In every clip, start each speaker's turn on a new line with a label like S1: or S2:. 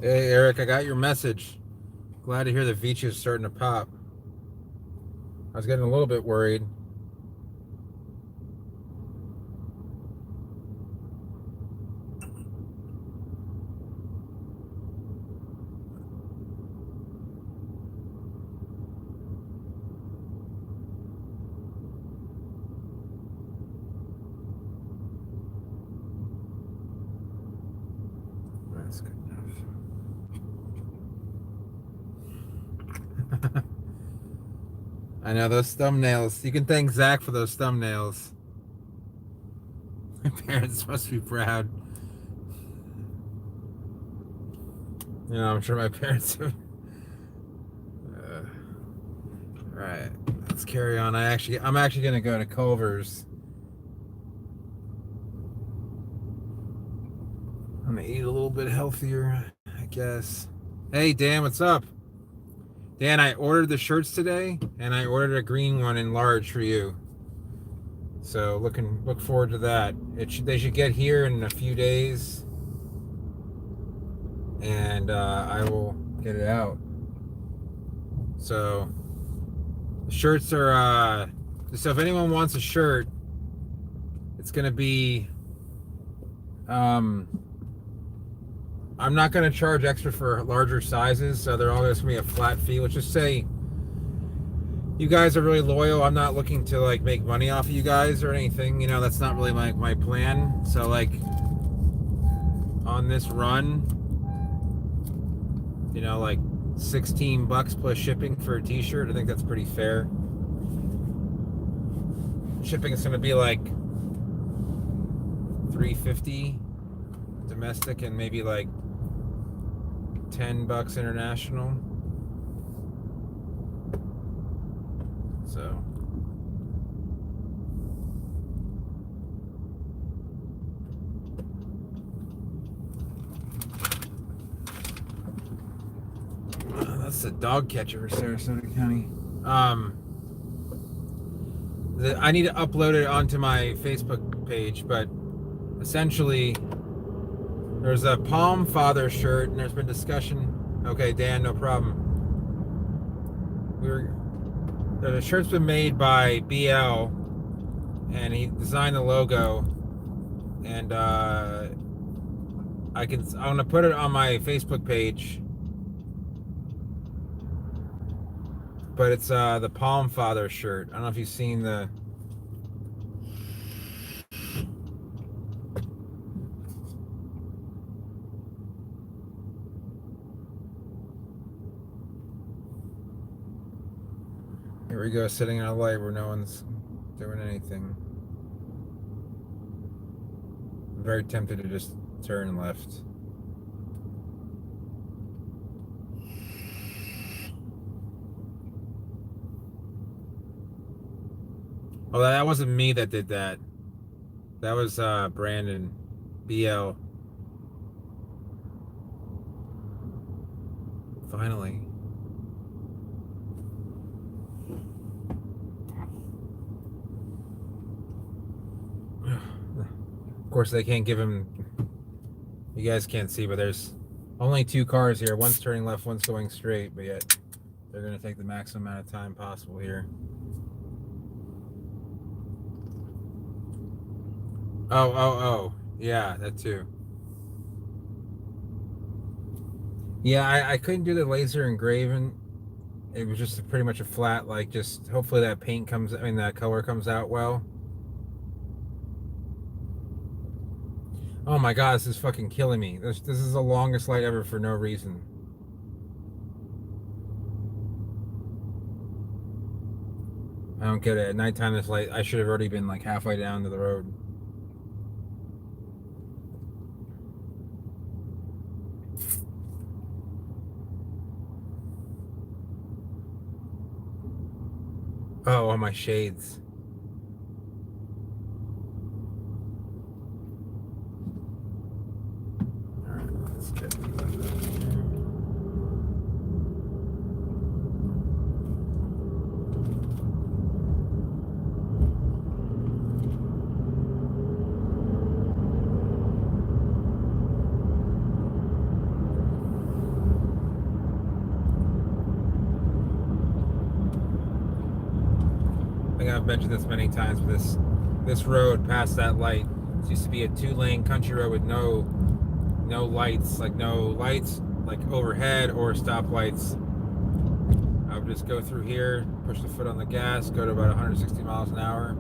S1: Hey Eric, I got your message. Glad to hear the Vici is starting to pop. I was getting a little bit worried. That's good enough. I know those thumbnails. You can thank Zach for those thumbnails. My parents must be proud. I'm sure my parents have. Right. Let's carry on. I'm actually gonna go to Culver's. I'm gonna eat a little bit healthier, I guess. Hey Dan, what's up? Dan, I ordered the shirts today, and I ordered a green one in large for you. So look forward to that. They should get here in a few days, and I will get it out. So the shirts are. So if anyone wants a shirt, it's gonna be. I'm not gonna charge extra for larger sizes, so they're all just gonna be a flat fee. Let's just say you guys are really loyal. I'm not looking to like make money off of you guys or anything. That's not really my plan. So like on this run, like $16 plus shipping for a t-shirt. I think that's pretty fair. Shipping is going to be like $3.50 domestic and maybe like $10 international. So that's the dog catcher for Sarasota County. I need to upload it onto my Facebook page, but essentially there's a Palm Father shirt, and there's been discussion. Okay, Dan, no problem. The shirt's been made by BL, and he designed the logo, and I'm gonna put it on my Facebook page. But it's the Palm Father shirt. I don't know if you've seen the. Here we go, sitting in a light where no one's doing anything. I'm very tempted to just turn left. Oh, that wasn't me that did that. That was Brandon, BL. Finally. Of course, they can't give him. You guys can't see, but there's only 2 cars here. One's turning left, one's going straight, but yet they're going to take the maximum amount of time possible here. Oh. Yeah, that too. Yeah, I couldn't do the laser engraving. It was just pretty much a flat, like, just hopefully that that color comes out well. Oh my god, this is fucking killing me. This is the longest light ever for no reason. I don't get it. At nighttime, this light, I should have already been like halfway down to the road. Oh, my shades. Alright, let's get I've mentioned this many times, but this road past that light, it used to be a 2-lane country road with no lights, like overhead or stoplights. I would just go through here, push the foot on the gas, go to about 160 miles an hour.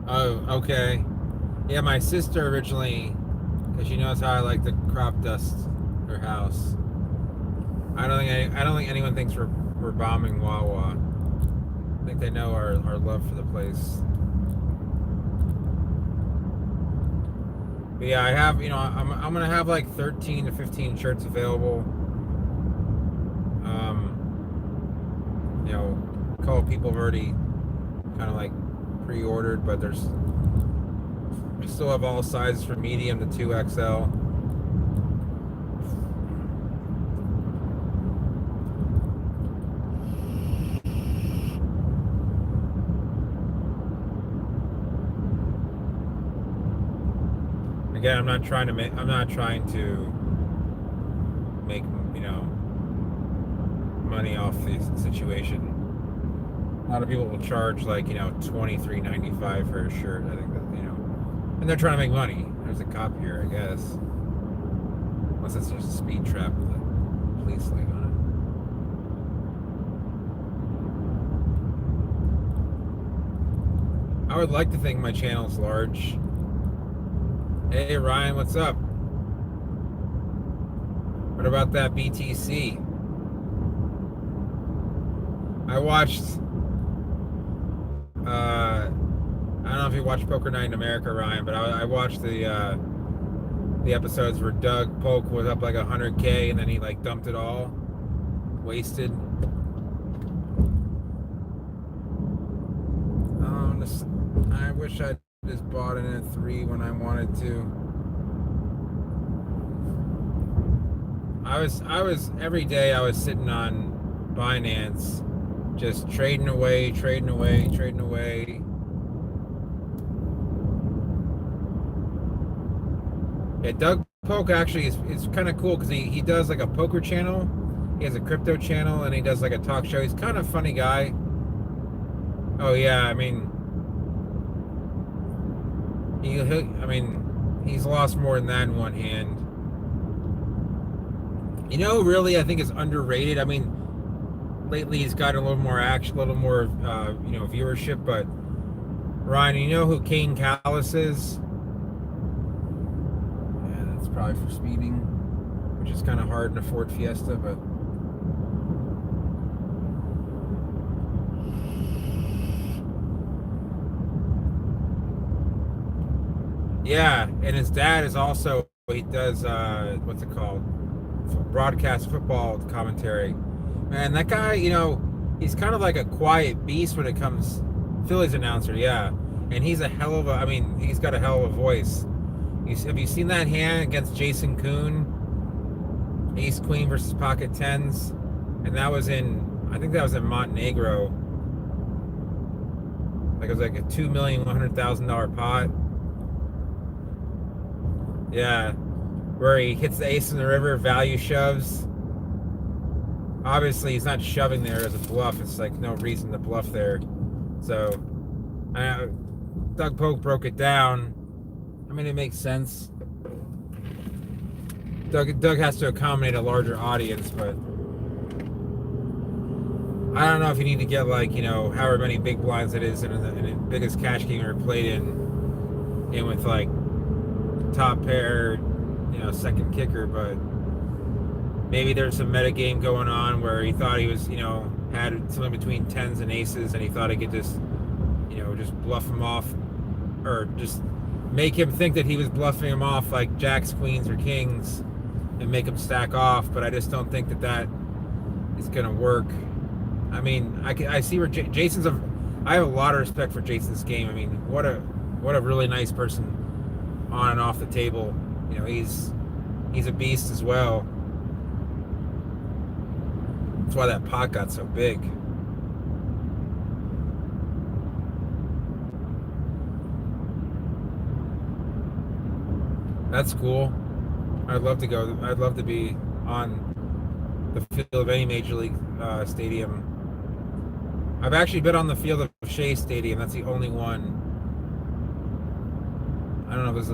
S1: Oh, okay. Yeah, my sister originally, because she knows how I like to crop dust her house. I don't think anyone thinks we're bombing Wawa. I think they know our love for the place. But yeah, I have, I'm gonna have like 13 to 15 shirts available. A couple people have already kind of like pre-ordered, but we still have all sizes from medium to 2XL. Again, I'm not trying to make money off the situation. A lot of people will charge like $23.95 for a shirt. I think that and they're trying to make money. There's a cop here, I guess, unless it's just a speed trap with a police light on it. I would like to think my channel's large. Hey Ryan, what's up? What about that BTC? I watched I don't know if you watched Poker Night in America, Ryan, but I watched the episodes where Doug Polk was up like 100K and then he like dumped it all, wasted. I wish I just bought in at 3 when I wanted to. I was every day I was sitting on Binance, just trading away. Yeah, Doug Polk actually is kind of cool because he does like a poker channel, he has a crypto channel, and he does like a talk show. He's kind of a funny guy. Oh yeah, I mean, he's lost more than that in one hand. Really, I think is underrated. I mean, lately he's got a little more action, a little more, viewership. But Ryan, you know who Kane Callis is? Yeah, that's probably for speeding, which is kind of hard in a Ford Fiesta, but. Yeah, and his dad is also, he does, what's it called? Broadcast football commentary. Man, that guy, he's kind of like a quiet beast when it comes, Phillies announcer, yeah. And he's he's got a hell of a voice. Have you seen that hand against Jason Kuhn? Ace Queen versus Pocket Tens? And I think that was in Montenegro. Like it was like a $2,100,000 pot. Yeah, where he hits the ace in the river, value shoves. Obviously, he's not shoving there as a bluff. It's like no reason to bluff there. So, Doug Polk broke it down. I mean, it makes sense. Doug has to accommodate a larger audience, but I don't know if you need to get like however many big blinds it is in the biggest cash game ever played in with like top pair, second kicker, but maybe there's some meta game going on where he thought he was, had something between tens and aces, and he thought he could just, just bluff him off, or just make him think that he was bluffing him off like jacks, queens, or kings, and make him stack off. But I just don't think that is gonna work. I mean, I see where Jason's I have a lot of respect for Jason's game. I mean, what a really nice person on and off the table. He's a beast as well. That's why that pot got so big. That's cool. I'd love to go. I'd love to be on the field of any major league stadium. I've actually been on the field of Shea Stadium. That's the only one. I don't know if it's.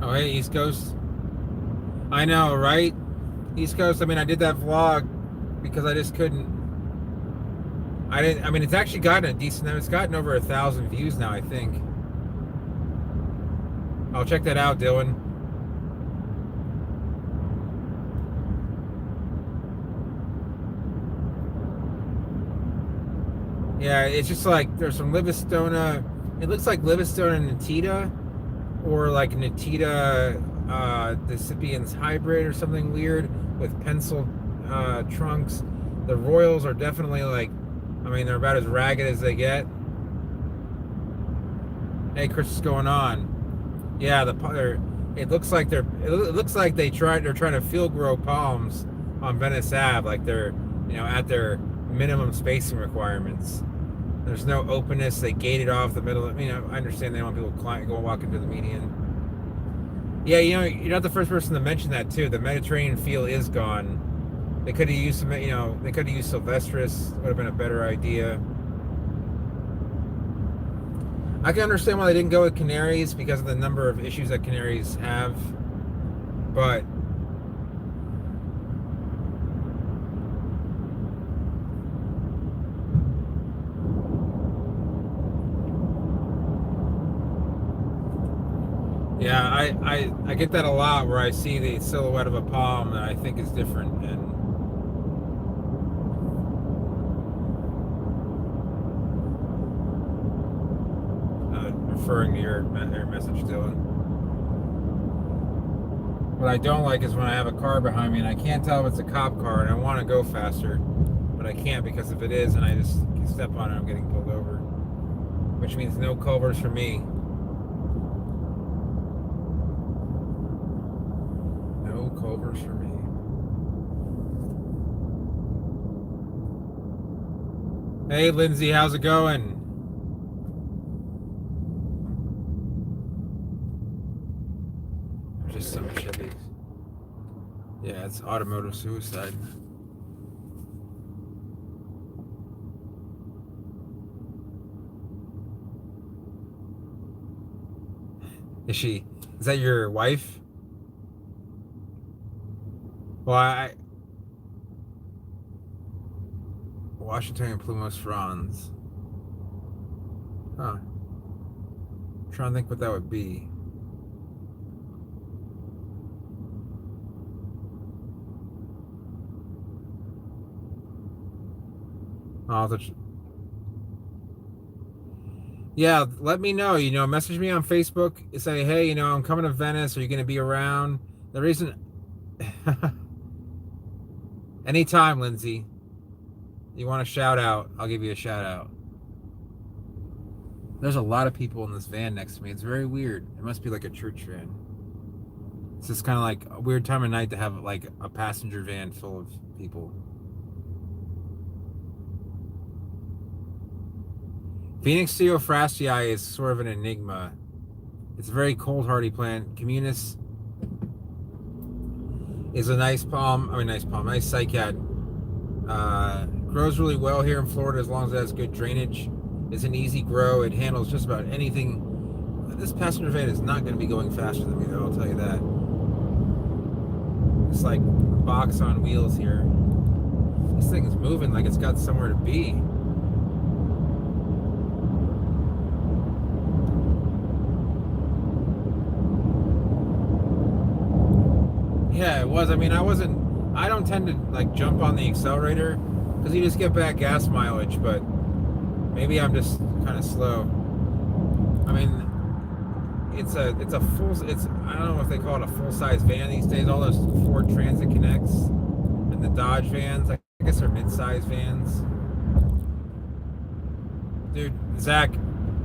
S1: Oh, hey, East Coast. I know, right? East Coast. I mean, I did that vlog because I just couldn't. I didn't. I mean, it's actually gotten a decent. It's gotten over 1,000 views now, I think. I'll check that out, Dylan. Yeah, it's just like there's some Livistona. It looks like Livistona and Natita, or like Natita Decipiens hybrid or something weird with pencil trunks. The Royals are definitely like, I mean, they're about as ragged as they get. Hey, Chris, what's going on? Yeah, it looks like they're. It looks like they're trying to field grow palms on Venice Ave, like they're, at their minimum spacing requirements. There's no openness. They gated off the middle. I understand they don't want people go walk into the median. Yeah, you're not the first person to mention that too. The Mediterranean feel is gone. They could have used some. They could have used Sylvestris. Would have been a better idea. I can understand why they didn't go with Canaries because of the number of issues that Canaries have, but yeah, I get that a lot where I see the silhouette of a palm that I think is different, and referring to your message, Dylan. What I don't like is when I have a car behind me and I can't tell if it's a cop car and I want to go faster, but I can't because if it is and I just step on it, I'm getting pulled over, which means no Culvers for me. No Culvers for me. Hey, Lindsay, how's it going? Just some Chevys. Yeah, it's automotive suicide. Is that your wife? Well, Washingtonian Plumos Franz. Huh. I'm trying to think what that would be. Yeah, let me know. Message me on Facebook. Say, hey, I'm coming to Venice. Are you going to be around? The reason. Anytime, Lindsay. You want a shout out? I'll give you a shout out. There's a lot of people in this van next to me. It's very weird. It must be like a church van. It's just kind of like a weird time of night to have like a passenger van full of people. Phoenix Theophrastii is sort of an enigma. It's a very cold hardy plant. Communis is a nice cycad. Grows really well here in Florida as long as it has good drainage. It's an easy grow. It handles just about anything. This passenger van is not going to be going faster than me, though, I'll tell you that. It's like a box on wheels here. This thing is moving like it's got somewhere to be. Yeah, it was. I mean, I don't tend to like jump on the accelerator because you just get back gas mileage, but maybe I'm just kind of slow. I mean, it's a full, I don't know if they call it a full-size van these days. All those Ford Transit Connects and the Dodge vans, I guess they're mid-size vans. Dude, Zach,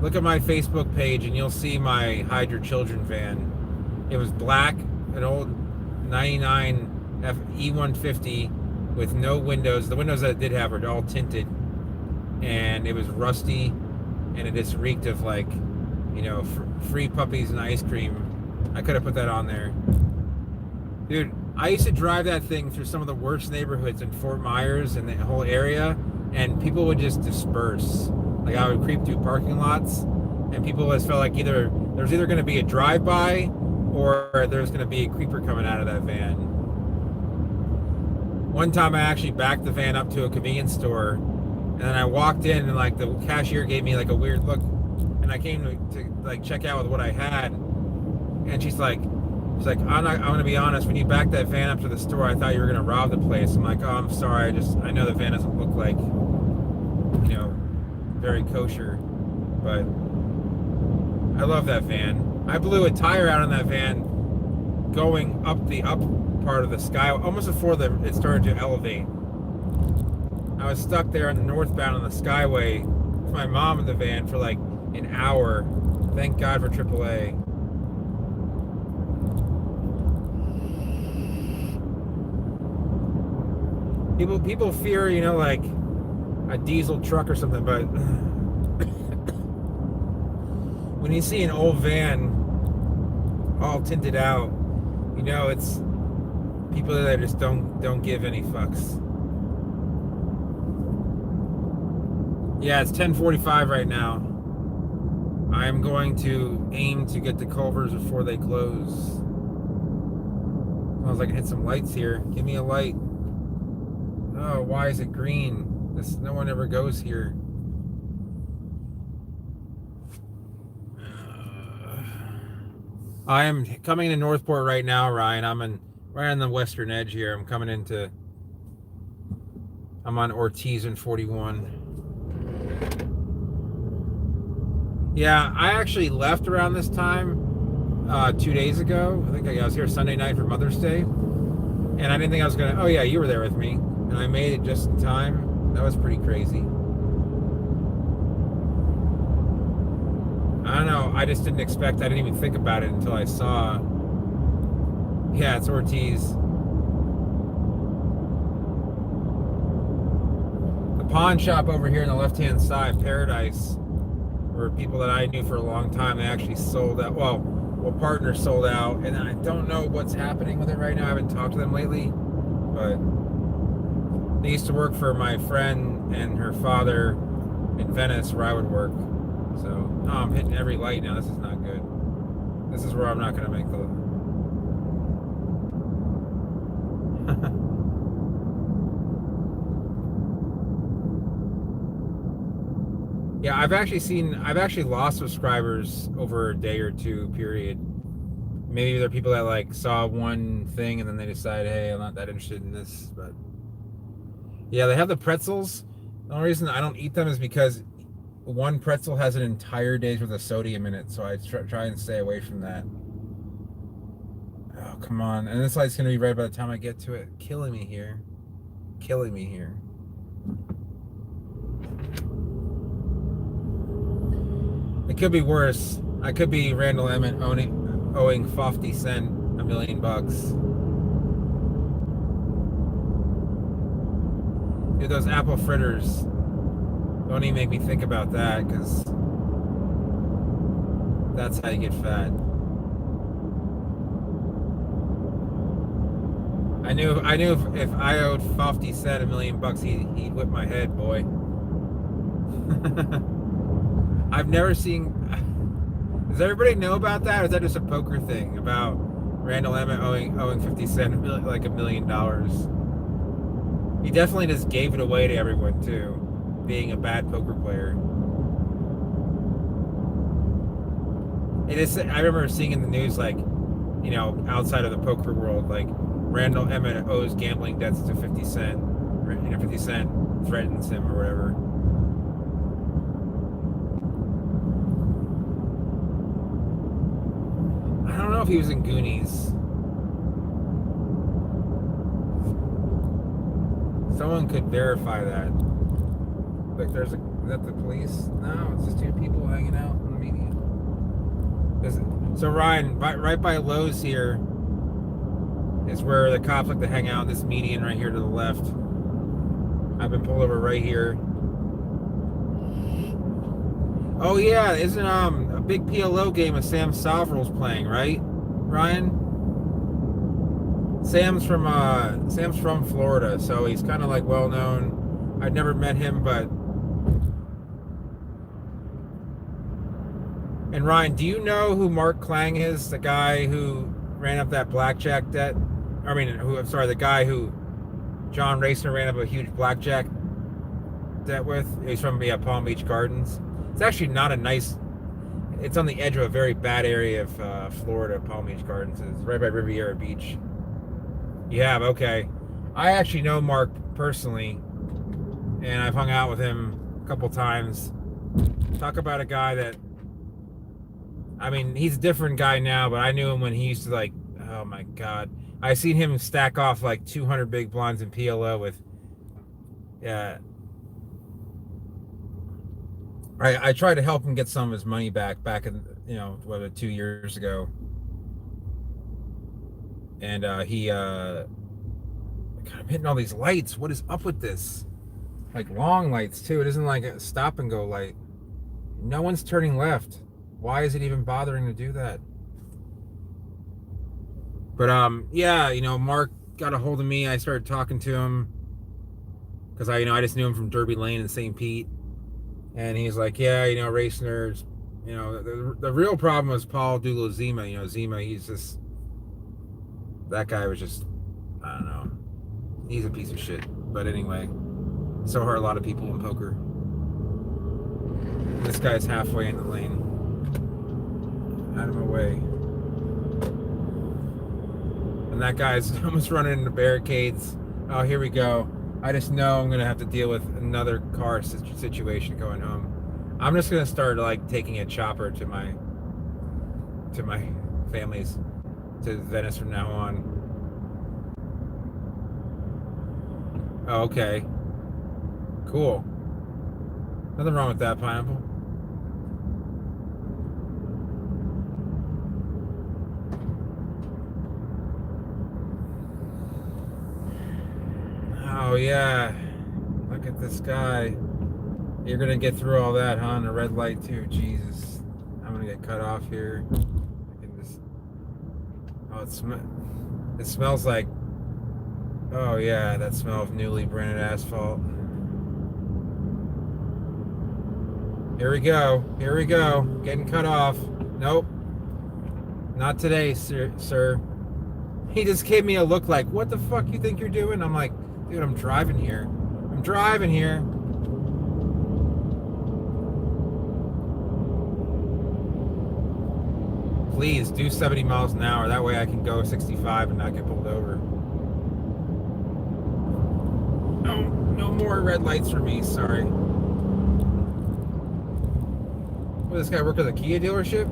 S1: look at my Facebook page and you'll see my Hide Your Children van. It was black, an old 99 E150 with no windows. The windows that it did have were all tinted, and it was rusty, and it just reeked of like, free puppies and ice cream. I could have put that on there. Dude, I used to drive that thing through some of the worst neighborhoods in Fort Myers and the whole area, and people would just disperse. Like, I would creep through parking lots, and people just felt like there's either going to be a drive-by or there's going to be a creeper coming out of that van. One time I actually backed the van up to a convenience store, and then I walked in, and like the cashier gave me like a weird look, and I came to like check out with what I had, and she's like, I'm gonna be honest, when you backed that van up to the store, I thought you were gonna rob the place. I'm like, oh, I'm sorry, I know the van doesn't look like, very kosher, but I love that van. I blew a tire out on that van going up the up part of the sky, almost before it started to elevate. I was stuck there on the northbound on the Skyway with my mom in the van for like an hour. Thank God for AAA. People fear, like a diesel truck or something, but when you see an old van all tinted out, it's people that just don't give any fucks. Yeah, it's 10:45 right now. I'm going to aim to get to Culver's before they close. As long as I can hit some lights here. Give me a light. Oh, why is it green? No one ever goes here. I am coming to Northport right now, Ryan. I'm right on the western edge here. I'm on Ortiz and 41. Yeah, I actually left around this time 2 days ago. I think I was here Sunday night for Mother's Day. And I didn't think I was going to... Oh, yeah, you were there with me. And I made it just in time. That was pretty crazy. I don't know. I just didn't expect... I didn't even think about it until I saw... Yeah, it's Ortiz. The pawn shop over here on the left-hand side, Paradise, were people that I knew for a long time. They actually sold out. Well, partner sold out, and I don't know what's happening with it right now. I haven't talked to them lately, but they used to work for my friend and her father in Venice, where I would work. So, oh, I'm hitting every light now. This is not good. This is where I'm not going to make the... Yeah, I've actually lost subscribers over a day or two, period. Maybe there are people that like saw one thing and then they decided, hey, I'm not that interested in this. But yeah, they have the pretzels. The only reason I don't eat them is because one pretzel has an entire day's worth of sodium in it, so I try and stay away from that. Oh, come on. And this light's going to be red by the time I get to it. Killing me here. Killing me here. It could be worse. I could be Randall Emmett owing 50 Cent $1 million. Dude, those apple fritters don't even make me think about that, because that's how you get fat. I knew if I owed 50 Cent $1 million, he'd whip my head, boy. I've never seen... Does everybody know about that, or is that just a poker thing about Randall Emmett owing 50 Cent like $1 million? He definitely just gave it away to everyone too, being a bad poker player. It is. I remember seeing in the news, like, outside of the poker world, like Randall Emmett owes gambling debts to 50 Cent. 50 Cent threatens him or whatever. I don't know if he was in Goonies. Someone could verify that. Like, is that the police? No, it's just two people hanging out in the media. So Ryan, right by Lowe's here is where the cops like to hang out. This median right here to the left. I've been pulled over right here. Oh yeah, isn't a big PLO game of Sam Soverill's playing, right, Ryan? Sam's from Florida, so he's kind of like well known. I'd never met him, but and Ryan, do you know who Mark Klang is? The guy who ran up that blackjack debt? I mean, I'm sorry, the guy who John Raciner ran up a huge blackjack debt with. He's from Palm Beach Gardens. It's actually not a nice. It's on the edge of a very bad area of Florida. Palm Beach Gardens is right by Riviera Beach. You have, okay. I actually know Mark personally, and I've hung out with him a couple times. Talk about a guy that, I mean, he's a different guy now, but I knew him when he used to like, oh my God. I seen him stack off like 200 big blinds in PLO with, yeah. I tried to help him get some of his money back in, 2 years ago. And God, I'm hitting all these lights. What is up with this? Like long lights too. It isn't like a stop and go light. No one's turning left. Why is it even bothering to do that? But yeah, Mark got a hold of me. I started talking to him because I just knew him from Derby Lane and St. Pete. And he's like, yeah, Racers, the real problem was Paul Douglas Zima. Zima, he's just, that guy was just, I don't know. He's a piece of shit. But anyway, so are a lot of people in poker. This guy's halfway in the lane. Out of my way. And that guy's almost running into barricades. Oh, here we go. I just know I'm going to have to deal with another car situation going home. I'm just going to start like taking a chopper to my family's, to Venice from now on. Oh, okay. Cool. Nothing wrong with that, pineapple. Oh yeah, look at this guy. You're gonna get through all that, huh? On a red light too. Jesus, I'm gonna get cut off here. Oh, it smells like. Oh yeah, that smell of newly branded asphalt. Here we go. Here we go. Getting cut off. Nope. Not today, sir. He just gave me a look like, what the fuck you think you're doing? I'm like, dude, I'm driving here. I'm driving here. Please do 70 miles an hour. That way I can go 65 and not get pulled over. No more red lights for me. Sorry. What, this guy work at a Kia dealership?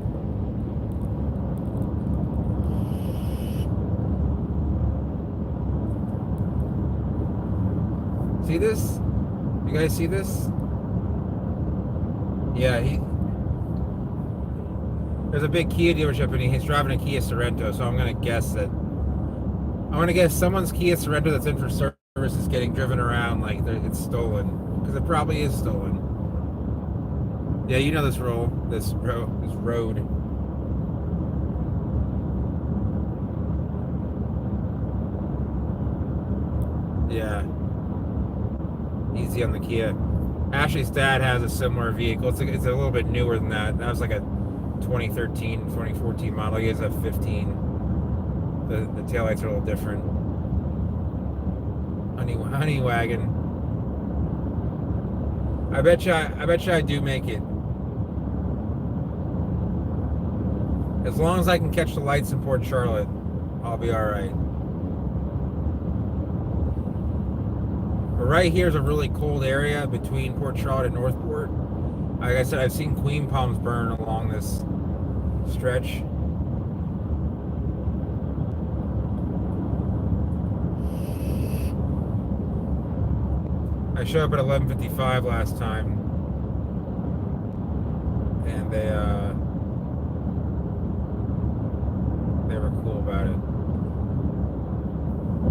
S1: See this? You guys see this? Yeah, there's a big Kia dealership and he's driving a Kia Sorento, so I'm gonna guess someone's Kia Sorento that's in for service is getting driven around like it's stolen, because it probably is stolen. Yeah, you know this road. Yeah. Easy on the Kia. Ashley's dad has a similar vehicle. It's a little bit newer than that. That was like a 2013, 2014 model. He has a 15. The taillights are a little different. Honey wagon. I bet you I do make it. As long as I can catch the lights in Port Charlotte, I'll be all right. But right here is a really cold area between Port Charlotte and Northport. Like I said, I've seen queen palms burn along this stretch. I showed up at 11:55 last time, and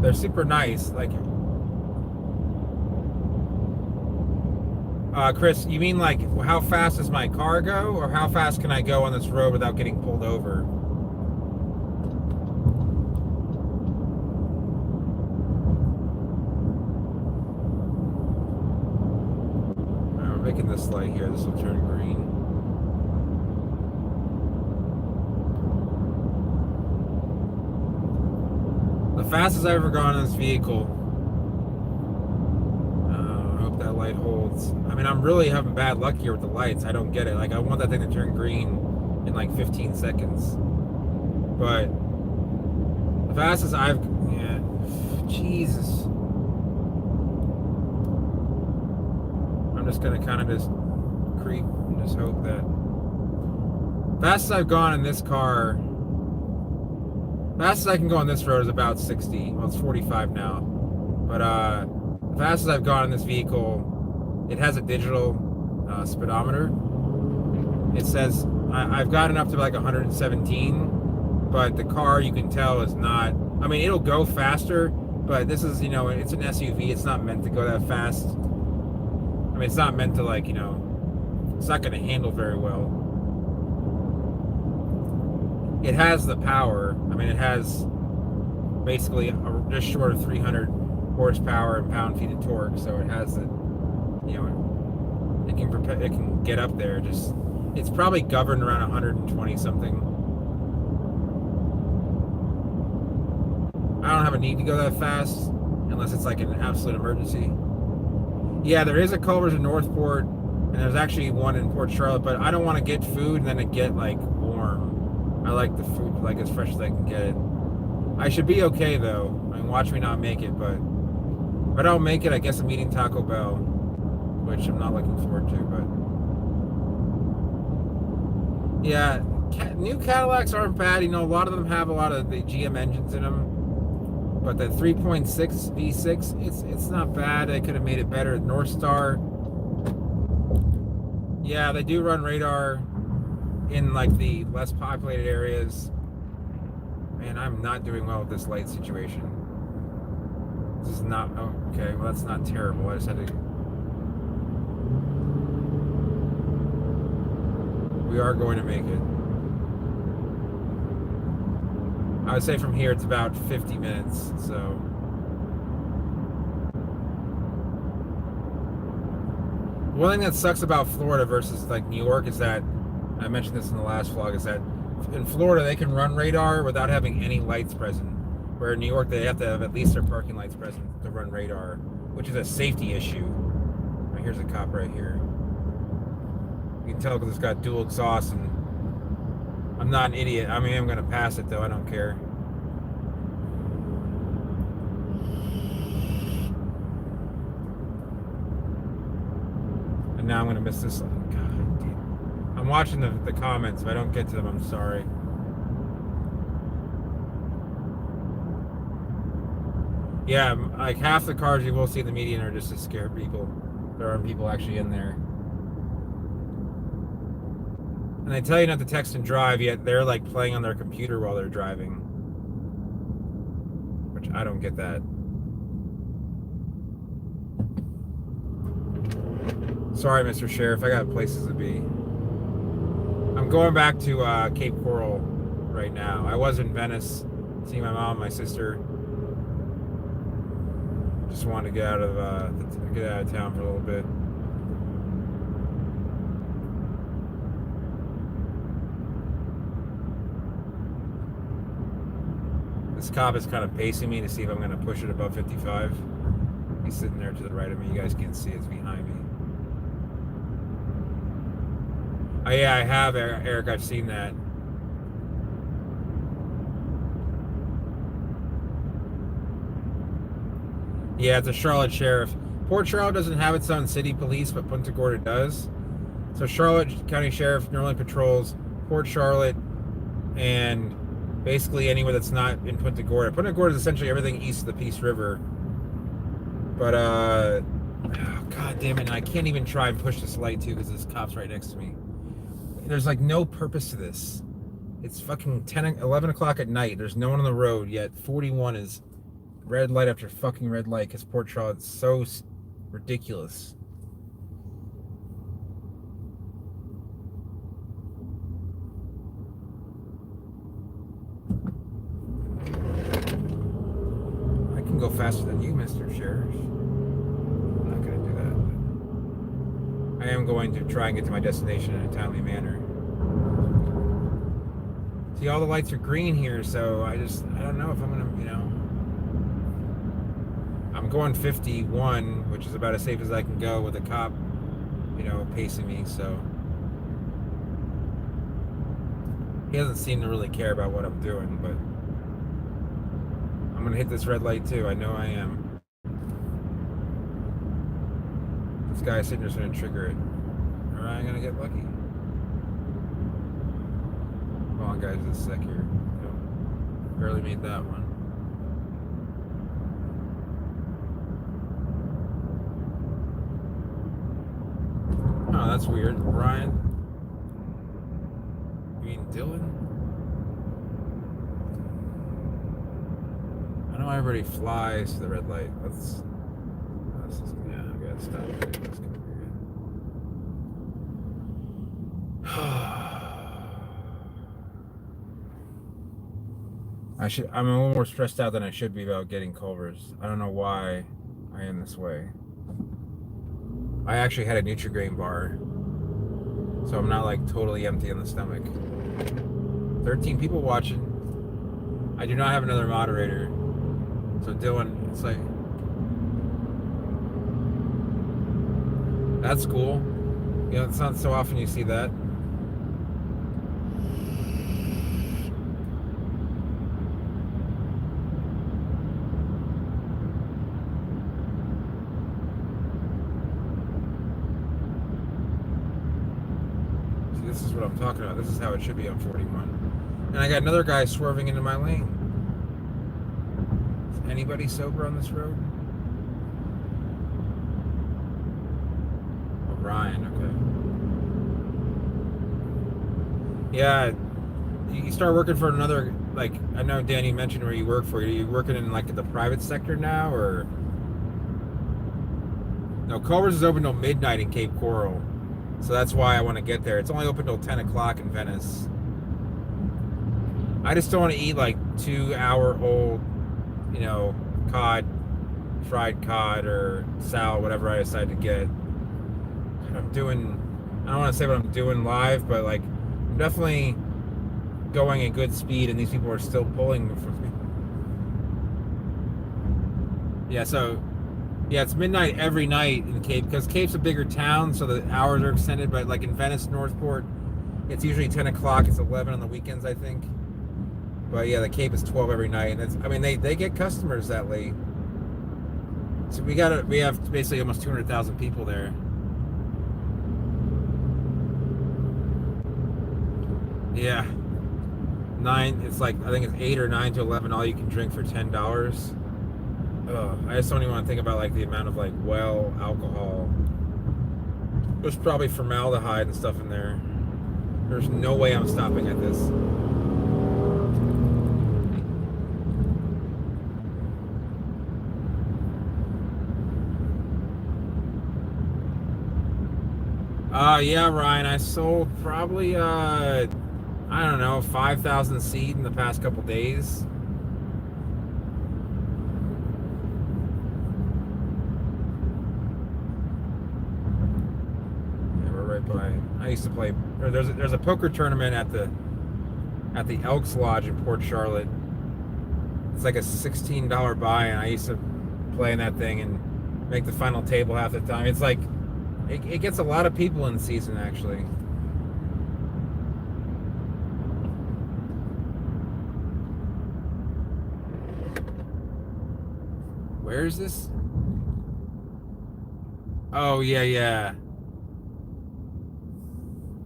S1: They're super nice. Like, Chris, you mean like how fast does my car go, or how fast can I go on this road without getting pulled over? I'm making this light here. This will turn green. The fastest I've ever gone in this vehicle. I hope that light holds. I mean, I'm really having bad luck here with the lights. I don't get it. Like, I want that thing to turn green in like 15 seconds. But the fastest yeah, Jesus. I'm just gonna kind of just creep and just hope that. Fastest I've gone in this car. Fastest I can go on this road is about 60. Well, it's 45 now. But the fastest I've gone in this vehicle, it has a digital speedometer. It says I've gotten up to like 117, but the car, you can tell, is not. I mean, it'll go faster, but this is, it's an SUV. It's not meant to go that fast. I mean, it's not meant to, like, it's not going to handle very well. It has the power. I mean, it has basically just short of 300 horsepower and pound-feet of torque, so it has it can get up there. It's probably governed around 120 something. I don't have a need to go that fast unless it's like an absolute emergency. Yeah, there is a Culver's in Northport, and there's actually one in Port Charlotte, but I don't want to get food and then it get like warm. I like the food like as fresh as I can get it. I should be okay though. I mean, watch me not make it, but if I don't make it, I guess I'm eating Taco Bell, which I'm not looking forward to, but yeah, new Cadillacs aren't bad. A lot of them have a lot of the GM engines in them, but the 3.6 V6, it's not bad. They could have made it better. North Star, yeah, they do run radar in like the less populated areas. Man, I'm not doing well with this light situation. This is not, okay, well, that's not terrible. I just had to. We are going to make it. I would say from here it's about 50 minutes, so. One thing that sucks about Florida versus like New York is that, I mentioned this in the last vlog, is that in Florida they can run radar without having any lights present. Where in New York they have to have at least their parking lights present to run radar, which is a safety issue. Right, here's a cop right here. You can tell because it's got dual exhaust, and I'm not an idiot. I mean, I'm going to pass it though, I don't care. And now I'm going to miss this. God damn. I'm watching the comments. If I don't get to them, I'm sorry. Yeah, like half the cars you will see in the median are just to scare people. There aren't people actually in there. And they tell you not to text and drive, yet they're like playing on their computer while they're driving. Which I don't get that. Sorry, Mr. Sheriff, I got places to be. I'm going back to Cape Coral right now. I was in Venice, seeing my mom and my sister. Just wanted to get out of town for a little bit. This cop is kind of pacing me to see if I'm going to push it above 55. He's sitting there to the right of me. You guys can't see it. It's behind me. Oh yeah, I have, Eric. I've seen that. Yeah, it's a Charlotte sheriff. Port Charlotte doesn't have its own city police, but Punta Gorda does. So Charlotte County Sheriff normally patrols Port Charlotte and basically anywhere that's not in Punta Gorda. Punta Gorda is essentially everything east of the Peace River. But, oh, God damn it, I can't even try and push this light, too, because this cop's right next to me. There's, like, no purpose to this. It's fucking 11 o'clock at night. There's no one on the road, yet 41 is red light after fucking red light because Port Charlotte's so ridiculous. I can go faster than you, Mr. Sheriff. I'm not going to do that. I am going to try and get to my destination in a timely manner. See, all the lights are green here, so I don't know if I'm going to, I'm going 51, which is about as safe as I can go with a cop, pacing me, so. He doesn't seem to really care about what I'm doing, but I'm going to hit this red light too. I know I am. This guy's sitting there's going to trigger it. Or I'm going to get lucky. Come on, guys, just a sec here. Barely made that one. Oh, that's weird. Ryan? You mean Dylan? I know everybody flies to the red light. Let's just, yeah, I gotta stop. Let's go I'm a little more stressed out than I should be about getting Culver's. I don't know why I am this way. I actually had a Nutri-Grain bar, so I'm not like totally empty in the stomach. 13 people watching. I do not have another moderator. So Dylan, it's like, that's cool. It's not so often you see that. This is what I'm talking about. This is how it should be on 41. And I got another guy swerving into my lane. Is anybody sober on this road? Oh, Ryan, okay. Yeah, you start working for another, like, I know Danny mentioned where you work for. Are you working in, like, the private sector now, or? No, Culver's is open till midnight in Cape Coral. So that's why I want to get there. It's only open till 10 o'clock in Venice. I just don't want to eat like 2-hour-old, cod, fried cod or sal, whatever I decide to get. I don't want to say what I'm doing live, but like, I'm definitely going at good speed and these people are still pulling from me. Yeah, so yeah, it's midnight every night in Cape because Cape's a bigger town, so the hours are extended. But like in Venice, Northport, it's usually 10 o'clock. It's 11 on the weekends, I think. But yeah, the Cape is 12 every night, and they get customers that late. So we have basically almost 200,000 people there. Yeah, it's like I think it's 8 or 9 to 11 all you can drink for $10. I just don't even want to think about like the amount of like alcohol. There's probably formaldehyde and stuff in there. There's no way I'm stopping at this. Yeah, Ryan, I sold probably I don't know, 5,000 seed in the past couple days. I used to play. There's a poker tournament at the Elks Lodge in Port Charlotte. It's like a $16 buy, and I used to play in that thing and make the final table half the time. It's like it gets a lot of people in season actually. Where is this? Oh yeah.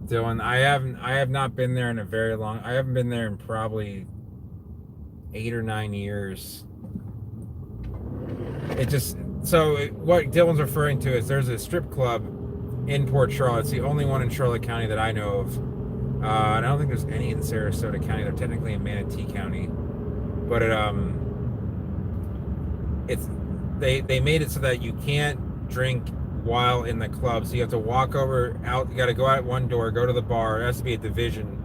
S1: Dylan, I have not been there in a very long. I haven't been there in probably 8 or 9 years. What Dylan's referring to is there's a strip club in Port Charlotte. It's the only one in Charlotte County that I know of. And I don't think there's any in Sarasota County. They're technically in Manatee County, but it's they made it so that you can't drink while in the club. So you have to walk over out. You got to go out one door, go to the bar. It has to be a division.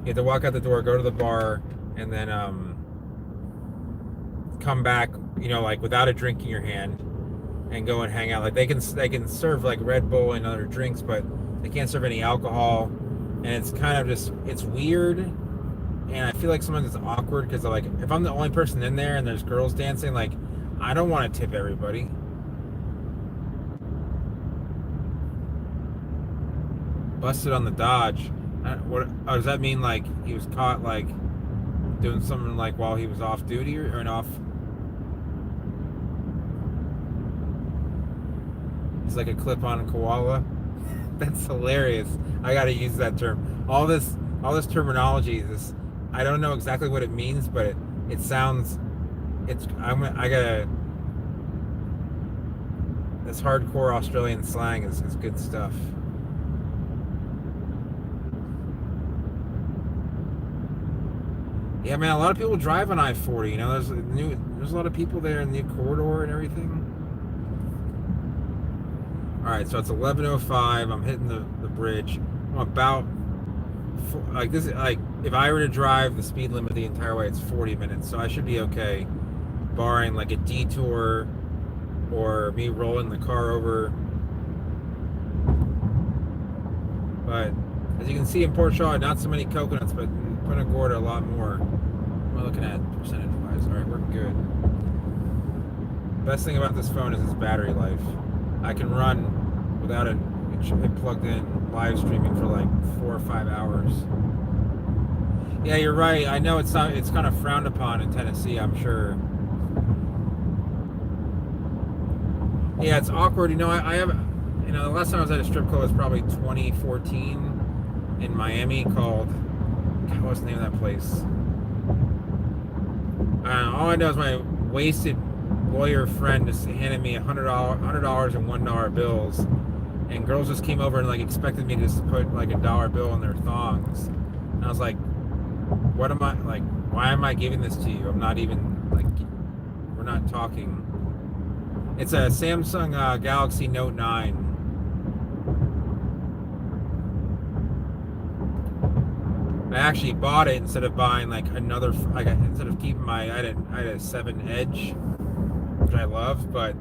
S1: You have to walk out the door, go to the bar, and then come back. You know, like without a drink in your hand, and go and hang out. Like they can serve like Red Bull and other drinks, but they can't serve any alcohol. And it's kind of just it's weird. And I feel like sometimes it's awkward because like if I'm the only person in there and there's girls dancing, like I don't want to tip everybody. Busted on the Dodge. What does that mean? Like he was caught like doing something like while he was off duty or an off? He's like a clip-on koala. That's hilarious. I gotta use that term. All this terminology. I don't know exactly what it means, but it sounds. I gotta. This hardcore Australian slang is good stuff. Yeah, man, a lot of people drive on I-40. You know, there's a lot of people there in the corridor and everything. All right, so it's 11:05. I'm hitting the bridge. I'm about like this. Like if I were to drive the speed limit the entire way, it's 40 minutes, so I should be okay, barring like a detour or me rolling the car over. But as you can see in Port Shaw, not so many coconuts, but in Punta Gorda a lot more. We're looking at percentage-wise. All right, we're good. Best thing about this phone is its battery life. I can run without it plugged in live streaming for like 4 or 5 hours. Yeah, you're right. I know it's not. It's kind of frowned upon in Tennessee, I'm sure. Yeah, it's awkward. You know, I have. You know, the last time I was at a strip club was probably 2014 in Miami called. God, what's the name of that place? All I know is my wasted lawyer friend just handed me $100 and $1 bills, and girls just came over and like expected me to just put like a dollar bill in their thongs, and I was like, "What am I like? Why am I giving this to you? I'm not even like, we're not talking." It's a Samsung Galaxy Note 9. I actually bought it instead of buying like another. Instead of keeping I had a 7 Edge, which I love, but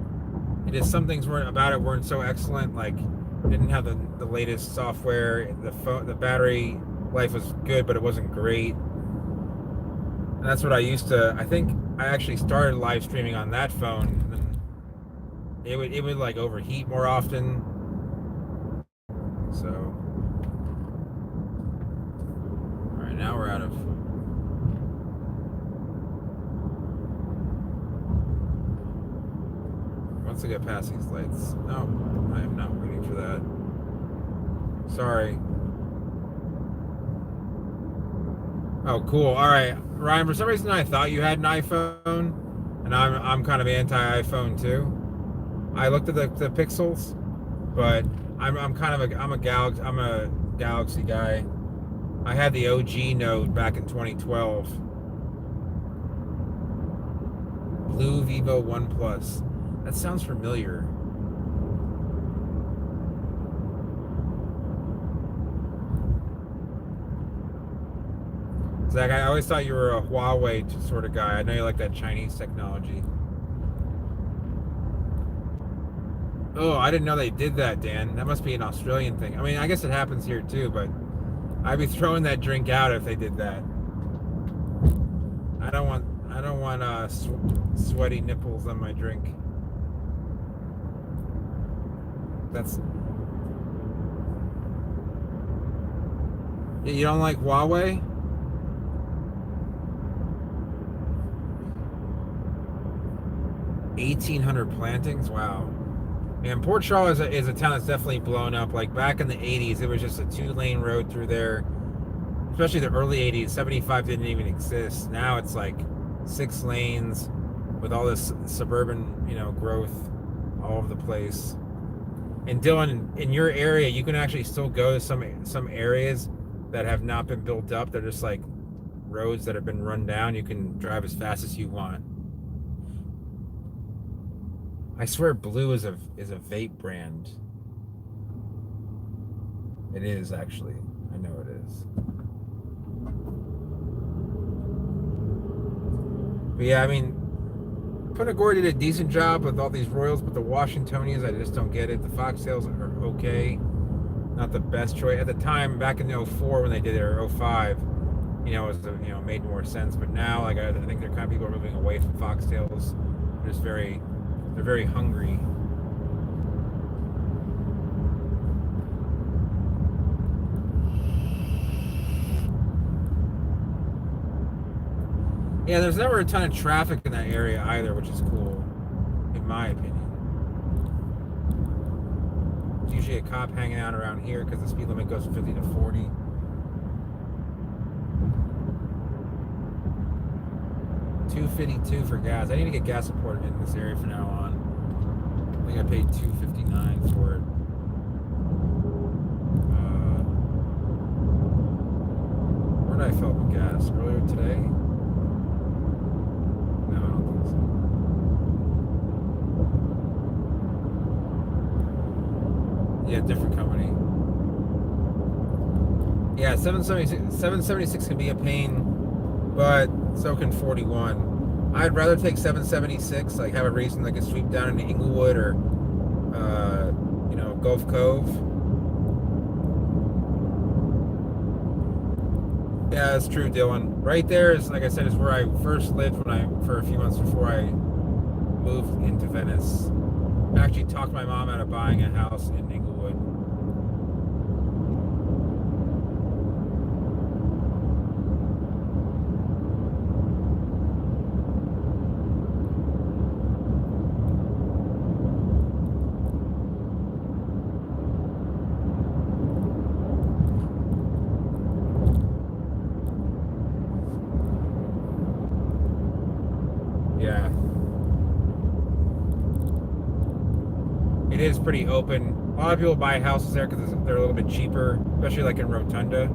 S1: it is some things weren't so excellent. Like didn't have the latest software. The battery life was good, but it wasn't great. And that's what I used to. I think I actually started live streaming on that phone. And it would like overheat more often. So. Now we're out of. Once I get past these lights. No, I am not waiting for that. Sorry. Oh, cool. All right, Ryan. For some reason, I thought you had an iPhone, and I'm kind of anti-iPhone too. I looked at the pixels, but I'm a Galaxy guy. I had the OG Note back in 2012. Blue Vivo One Plus. That sounds familiar. Zach, I always thought you were a Huawei sort of guy. I know you like that Chinese technology. Oh, I didn't know they did that, Dan. That must be an Australian thing. I mean, I guess it happens here too, but I'd be throwing that drink out if they did that. I don't want sweaty nipples on my drink. That's. You don't like Huawei? $1,800 plantings? Wow. And Port Shaw is a town that's definitely blown up. Like back in the 80s, it was just a 2-lane road through there. Especially the early 80s, 75 didn't even exist. Now it's like 6 lanes with all this suburban, growth all over the place. And Dylan, in your area, you can actually still go to some areas that have not been built up. They're just like roads that have been run down. You can drive as fast as you want. I swear Blue is a vape brand. It is actually. I know it is. But yeah, I mean, Punta Gorda did a decent job with all these Royals, but the Washingtonians, I just don't get it. The Foxtails are okay. Not the best choice. At the time, back in '04 when they did it, or '05, it was, made more sense. But now, like, I think they're kind of people are moving away from Foxtails. They're very hungry. Yeah, there's never a ton of traffic in that area either, which is cool, in my opinion. There's usually a cop hanging out around here because the speed limit goes from 50 to 40. $2.52 for gas. I need to get gas support in this area from now on. I think I paid $2.59 for it. Where did I fill up with gas? Earlier today? No, I don't think so. Yeah, different company. Yeah, 776 can be a pain, but so can 41. I'd rather take 776, like have a reason like a sweep down into Inglewood or Gulf Cove. Yeah, that's true, Dylan. Right there is, like I said, is where I first lived for a few months before I moved into Venice. I actually talked my mom out of buying a house in Inglewood. Yeah. It is pretty open. A lot of people buy houses there because they're a little bit cheaper, especially like in Rotunda.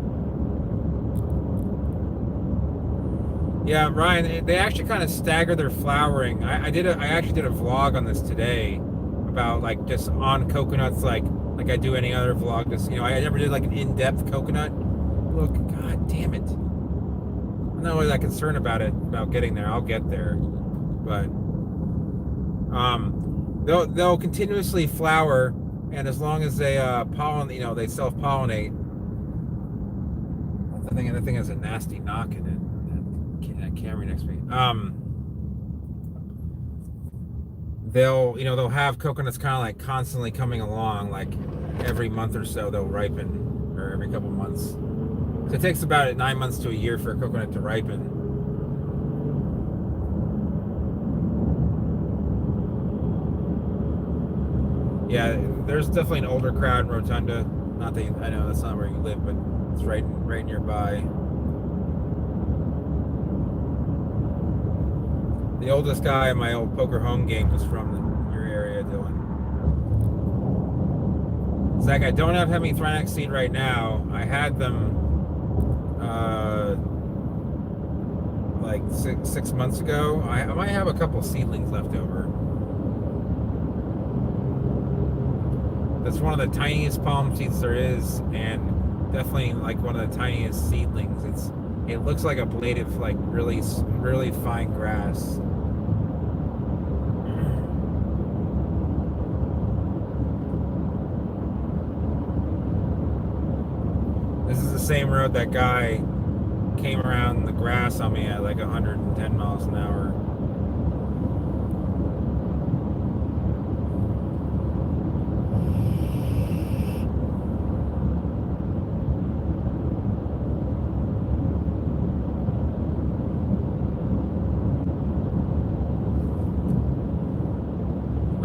S1: Yeah, Ryan, they actually kind of stagger their flowering. I actually did a vlog on this today about like just on coconuts, like I do any other vlog. Just I never did like an in-depth coconut look. God damn it! I'm not really that concerned about getting there. I'll get there, but they'll continuously flower, and as long as they they self-pollinate. The thing has a nasty knock in it. That Camry next to me. They'll have coconuts kind of like constantly coming along, like every month or so they'll ripen, or every couple months. So it takes about 9 months to a year for a coconut to ripen. Yeah, there's definitely an older crowd in Rotunda. Not that I know that's not where you live, but it's right nearby. The oldest guy in my old poker home game was from your area, Dylan. Zach, I don't have hemithrynax seed right now. I had them like six months ago. I might have a couple seedlings left over. That's one of the tiniest palm seeds there is, and definitely like one of the tiniest seedlings. It looks like a blade of like really, really fine grass. This is the same road that guy came around the grass on me at like 110 miles an hour.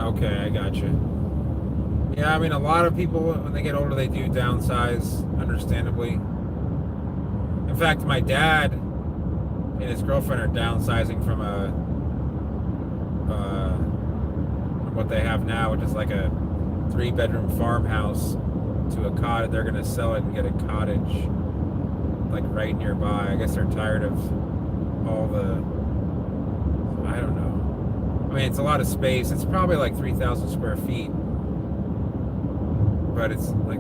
S1: Okay, I gotcha. Yeah, I mean, a lot of people, when they get older, they do downsize, understandably. In fact, my dad and his girlfriend are downsizing from from what they have now, which is like a 3-bedroom farmhouse, to a cottage. They're going to sell it and get a cottage, like right nearby. I guess they're tired of all the, I don't know. I mean, it's a lot of space. It's probably like 3,000 square feet, but it's like,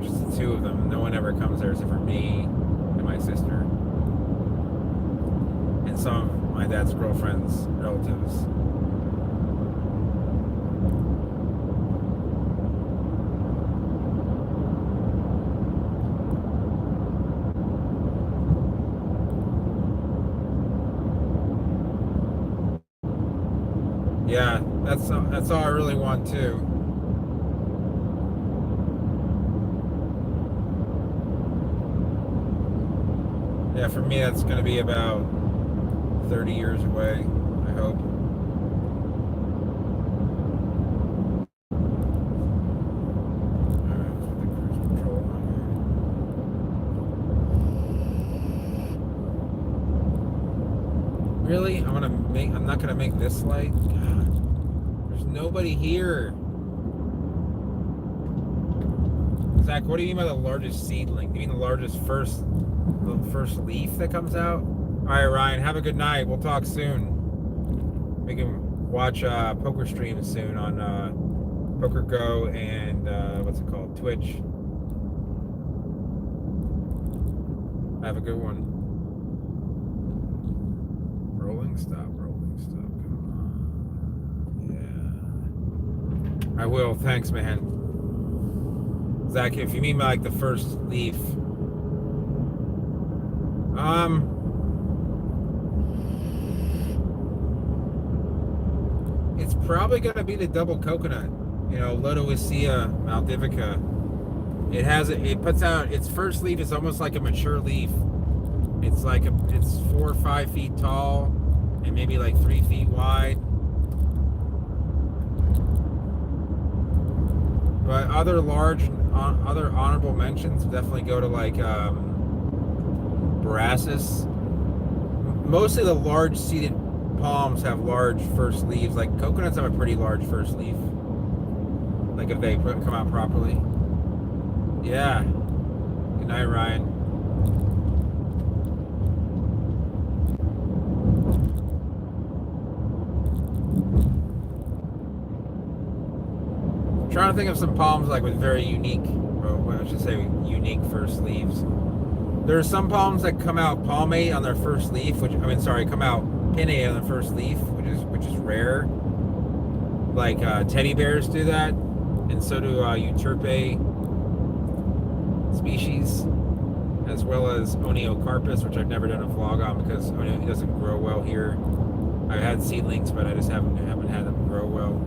S1: just the two of them. No one ever comes there except for me and my sister and some of my dad's girlfriend's relatives. Yeah, that's all I really want too. Yeah, for me that's going to be about 30 years away, I hope. Alright, let's put the cruise control on here. Really? I'm not gonna make this light? God, there's nobody here. Zach, what do you mean by the largest seedling? Do you mean the first leaf that comes out? Alright, Ryan, have a good night. We'll talk soon. We can watch poker streams soon on Poker Go and what's it called? Twitch. Have a good one. Rolling stop. Come on. Yeah. I will. Thanks, man. Zach, if you mean by like the first leaf. It's probably gonna be the double coconut. Lodoicea maldivica. It puts out its first leaf is almost like a mature leaf. It's 4 or 5 feet tall and maybe like 3 feet wide. But other honorable mentions definitely go to like Borassus. Mostly the large seeded palms have large first leaves. Like coconuts have a pretty large first leaf. Like if they come out properly. Yeah. Good night, Ryan. I'm trying to think of some palms like with very unique, or I should say unique first leaves. There are some palms that come out palmate on their first leaf, come out pinnate on their first leaf, which is rare. Like teddy bears do that, and so do euterpe species, as well as Oniocarpus, which I've never done a vlog on because it doesn't grow well here. I've had seedlings, but I just haven't had them grow well.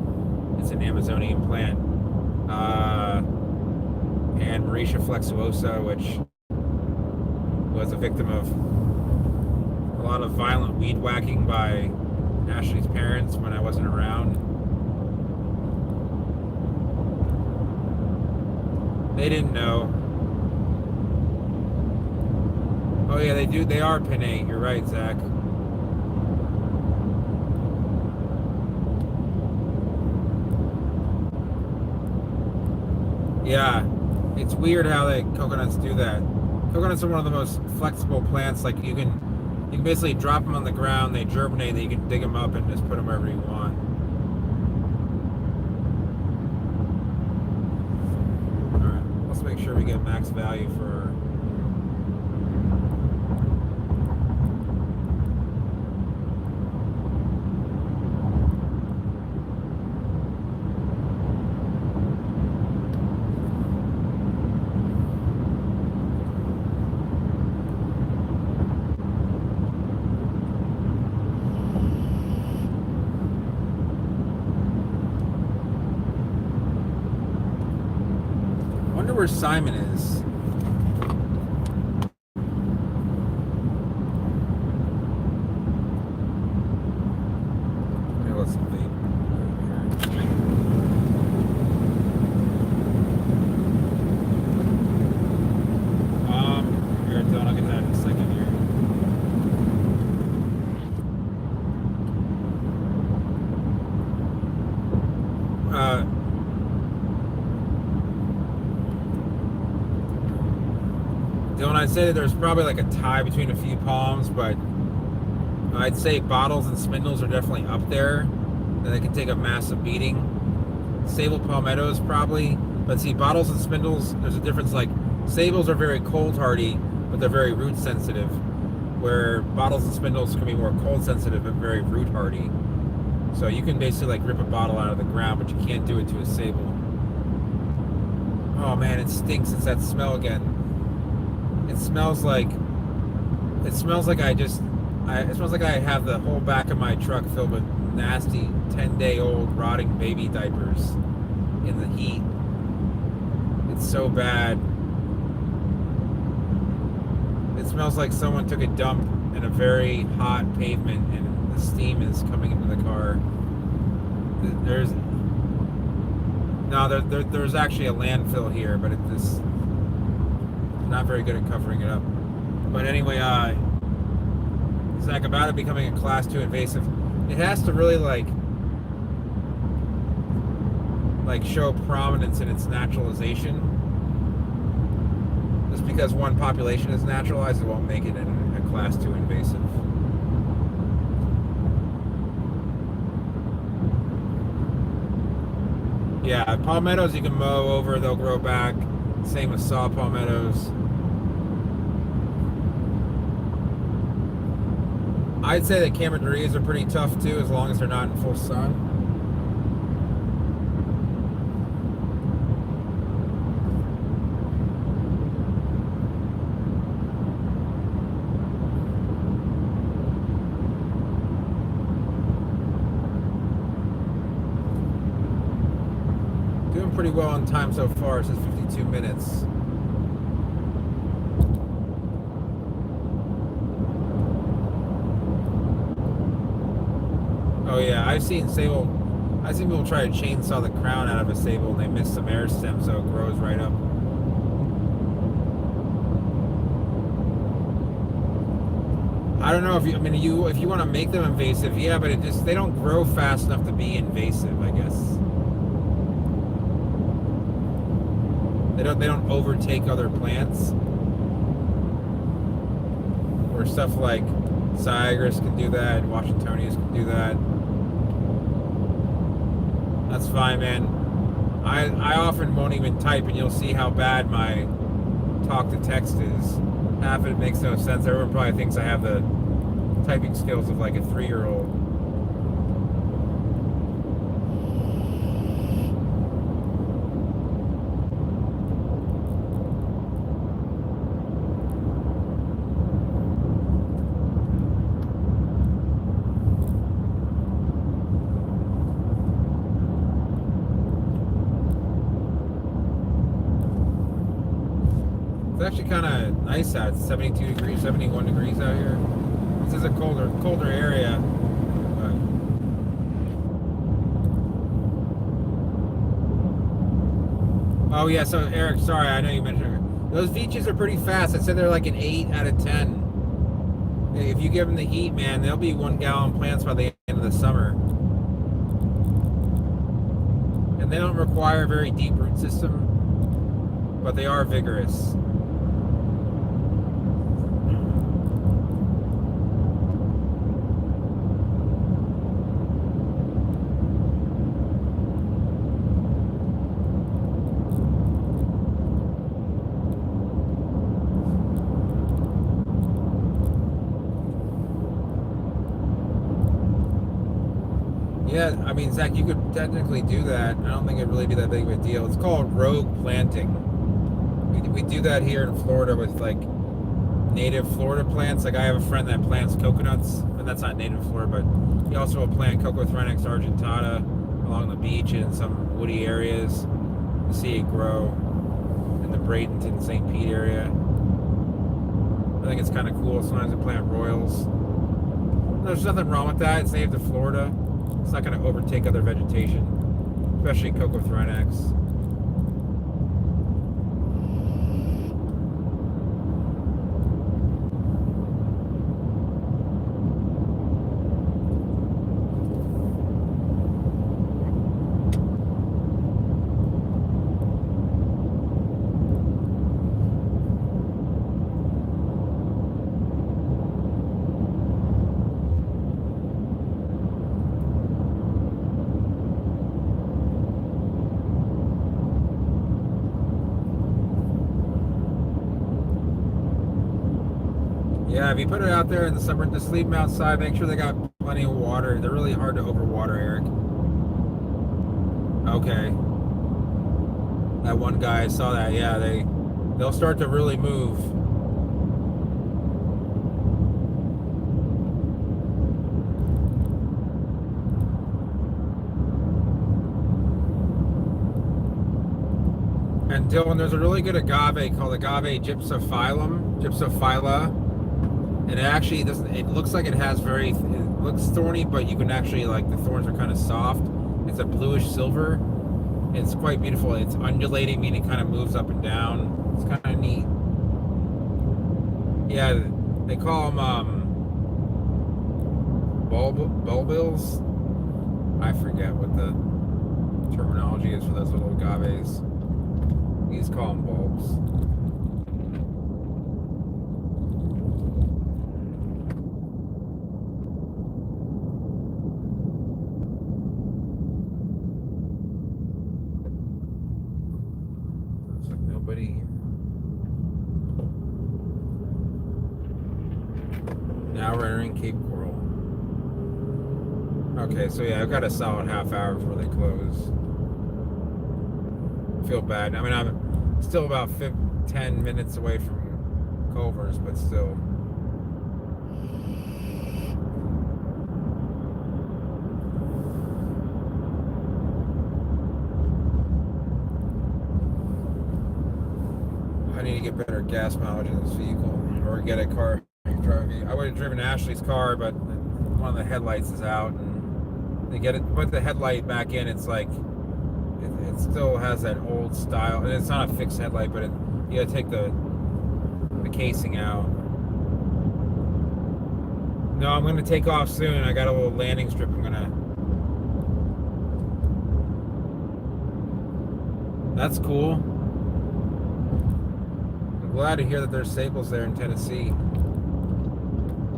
S1: It's an Amazonian plant. And Mauritia flexuosa, which was a victim of a lot of violent weed whacking by Ashley's parents when I wasn't around. They didn't know. Oh yeah, they do. They are pinnate. You're right, Zach. Yeah, it's weird how coconuts do that. Coconuts are one of the most flexible plants. Like you can basically drop them on the ground, they germinate, then you can dig them up and just put them wherever you want. All right, let's make sure we get max value for. Where Simon is. Okay, let's leave. Here, Don, I'll get that in a second here. Dylan, I'd say that there's probably like a tie between a few palms, but I'd say bottles and spindles are definitely up there. then they can take a massive beating. Sable palmettos probably, but see, bottles and spindles, there's a difference. Like sables are very cold hardy, but they're very root sensitive, where bottles and spindles can be more cold sensitive but very root hardy. So you can basically like rip a bottle out of the ground, but you can't do it to a sable. Oh man, it stinks. It's that smell again. It smells like it smells like it smells like I have the whole back of my truck filled with nasty 10-day-old rotting baby diapers in the heat. It's so bad. It smells like someone took a dump in a very hot pavement and the steam is coming into the car. There's actually a landfill here, but it's not very good at covering it up. But anyway, Zach, about it becoming a class 2 invasive, it has to really like show prominence in its naturalization. Just because one population is naturalized, it won't make it in a class 2 invasive. Yeah, palmettos you can mow over, they'll grow back. Same with saw palmettos. I'd say that camadrillas are pretty tough too, as long as they're not in full sun. Doing pretty well on time so far. It says 52 minutes. Oh yeah, I've seen people try to chainsaw the crown out of a sable and they miss some air stem, so it grows right up. I don't know if you want to make them invasive, yeah, but they don't grow fast enough to be invasive, I guess. They don't overtake other plants. Or stuff like Cyagrus can do that, Washingtonias can do that. That's fine, man. I often won't even type, and you'll see how bad my talk to text is. Half of it makes no sense. Everyone probably thinks I have the typing skills of like a 3-year-old. It's actually kind of nice out. It's 72 degrees, 71 degrees out here. This is a colder area. But oh yeah, so Eric, sorry, I know you mentioned it. Those beaches are pretty fast. I said they're like an 8 out of 10. If you give them the heat, man, they'll be 1-gallon plants by the end of the summer. And they don't require a very deep root system, but they are vigorous. Yeah, I mean, Zach, you could technically do that. I don't think it'd really be that big of a deal. It's called rogue planting. We do that here in Florida with like native Florida plants. Like I have a friend that plants coconuts, but that's not native Florida, but he also will plant Cocothrenax argentata along the beach in some woody areas to see it grow in the Bradenton, St. Pete area. I think it's kind of cool. Sometimes they plant royals. There's nothing wrong with that. It's native to Florida. It's not going to overtake other vegetation, especially Cocothrenax. Yeah, if you put it out there in the summer, just leave them outside. Make sure they got plenty of water. They're really hard to overwater, Eric. Okay. That one guy, I saw that. Yeah, they'll start to really move. And Dylan, there's a really good agave called agave gypsophylla, and it actually doesn't. It looks like it has very. It looks thorny, but you can actually like the thorns are kind of soft. It's a bluish silver. It's quite beautiful. It's undulating, meaning it kind of moves up and down. It's kind of neat. Yeah, they call them bulbils. I forget what the terminology is for those little agaves. These call them bulbs. Looks like nobody. Now we're entering Cape Coral. Okay, so yeah, I've got a solid half hour before they close. I feel bad. I mean, I'm still about 10 minutes away from Culver's, but still. I need to get better gas mileage in this vehicle, or get a car. I would have driven Ashley's car, but one of the headlights is out, and they put the headlight back in. It's like it still has that old style, and it's not a fixed headlight, but you gotta take the casing out. No, I'm gonna take off soon. I got a little landing strip. That's cool. I'm glad to hear that there's Staples there in Tennessee,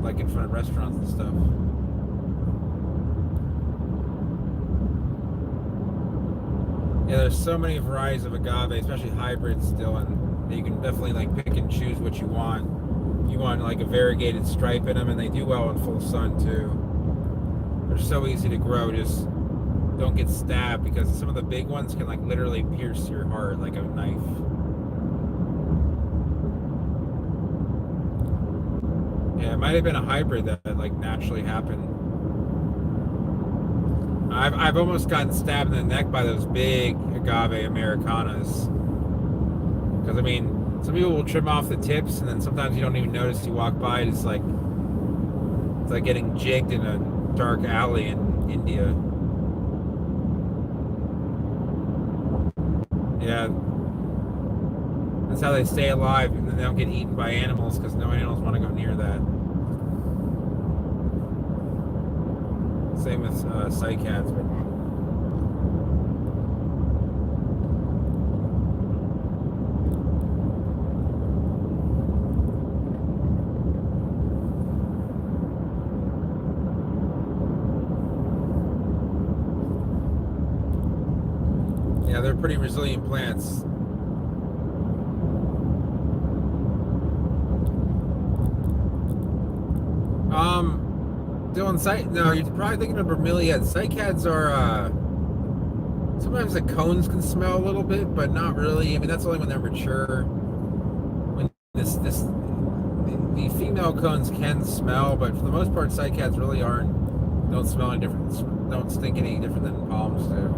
S1: like in front of restaurants and stuff. Yeah, there's so many varieties of agave, especially hybrids still, and you can definitely like pick and choose what you want. You want like a variegated stripe in them, and they do well in full sun too. They're so easy to grow. Just don't get stabbed, because some of the big ones can like literally pierce your heart like a knife. Yeah, it might have been a hybrid that like naturally happened. I've almost gotten stabbed in the neck by those big agave Americanas. Because I mean, some people will trim off the tips, and then sometimes you don't even notice you walk by. It's like getting jigged in a dark alley in India. Yeah, that's how they stay alive, and they don't get eaten by animals, because no animals want to go near that. Same with cycads. Yeah, they're pretty resilient plants. Dylan, no, you're probably thinking of bromeliads. Cycads are, sometimes the cones can smell a little bit, but not really. I mean, that's only when they're mature. When the female cones can smell, but for the most part, cycads really don't smell any different, don't stink any different than palms do.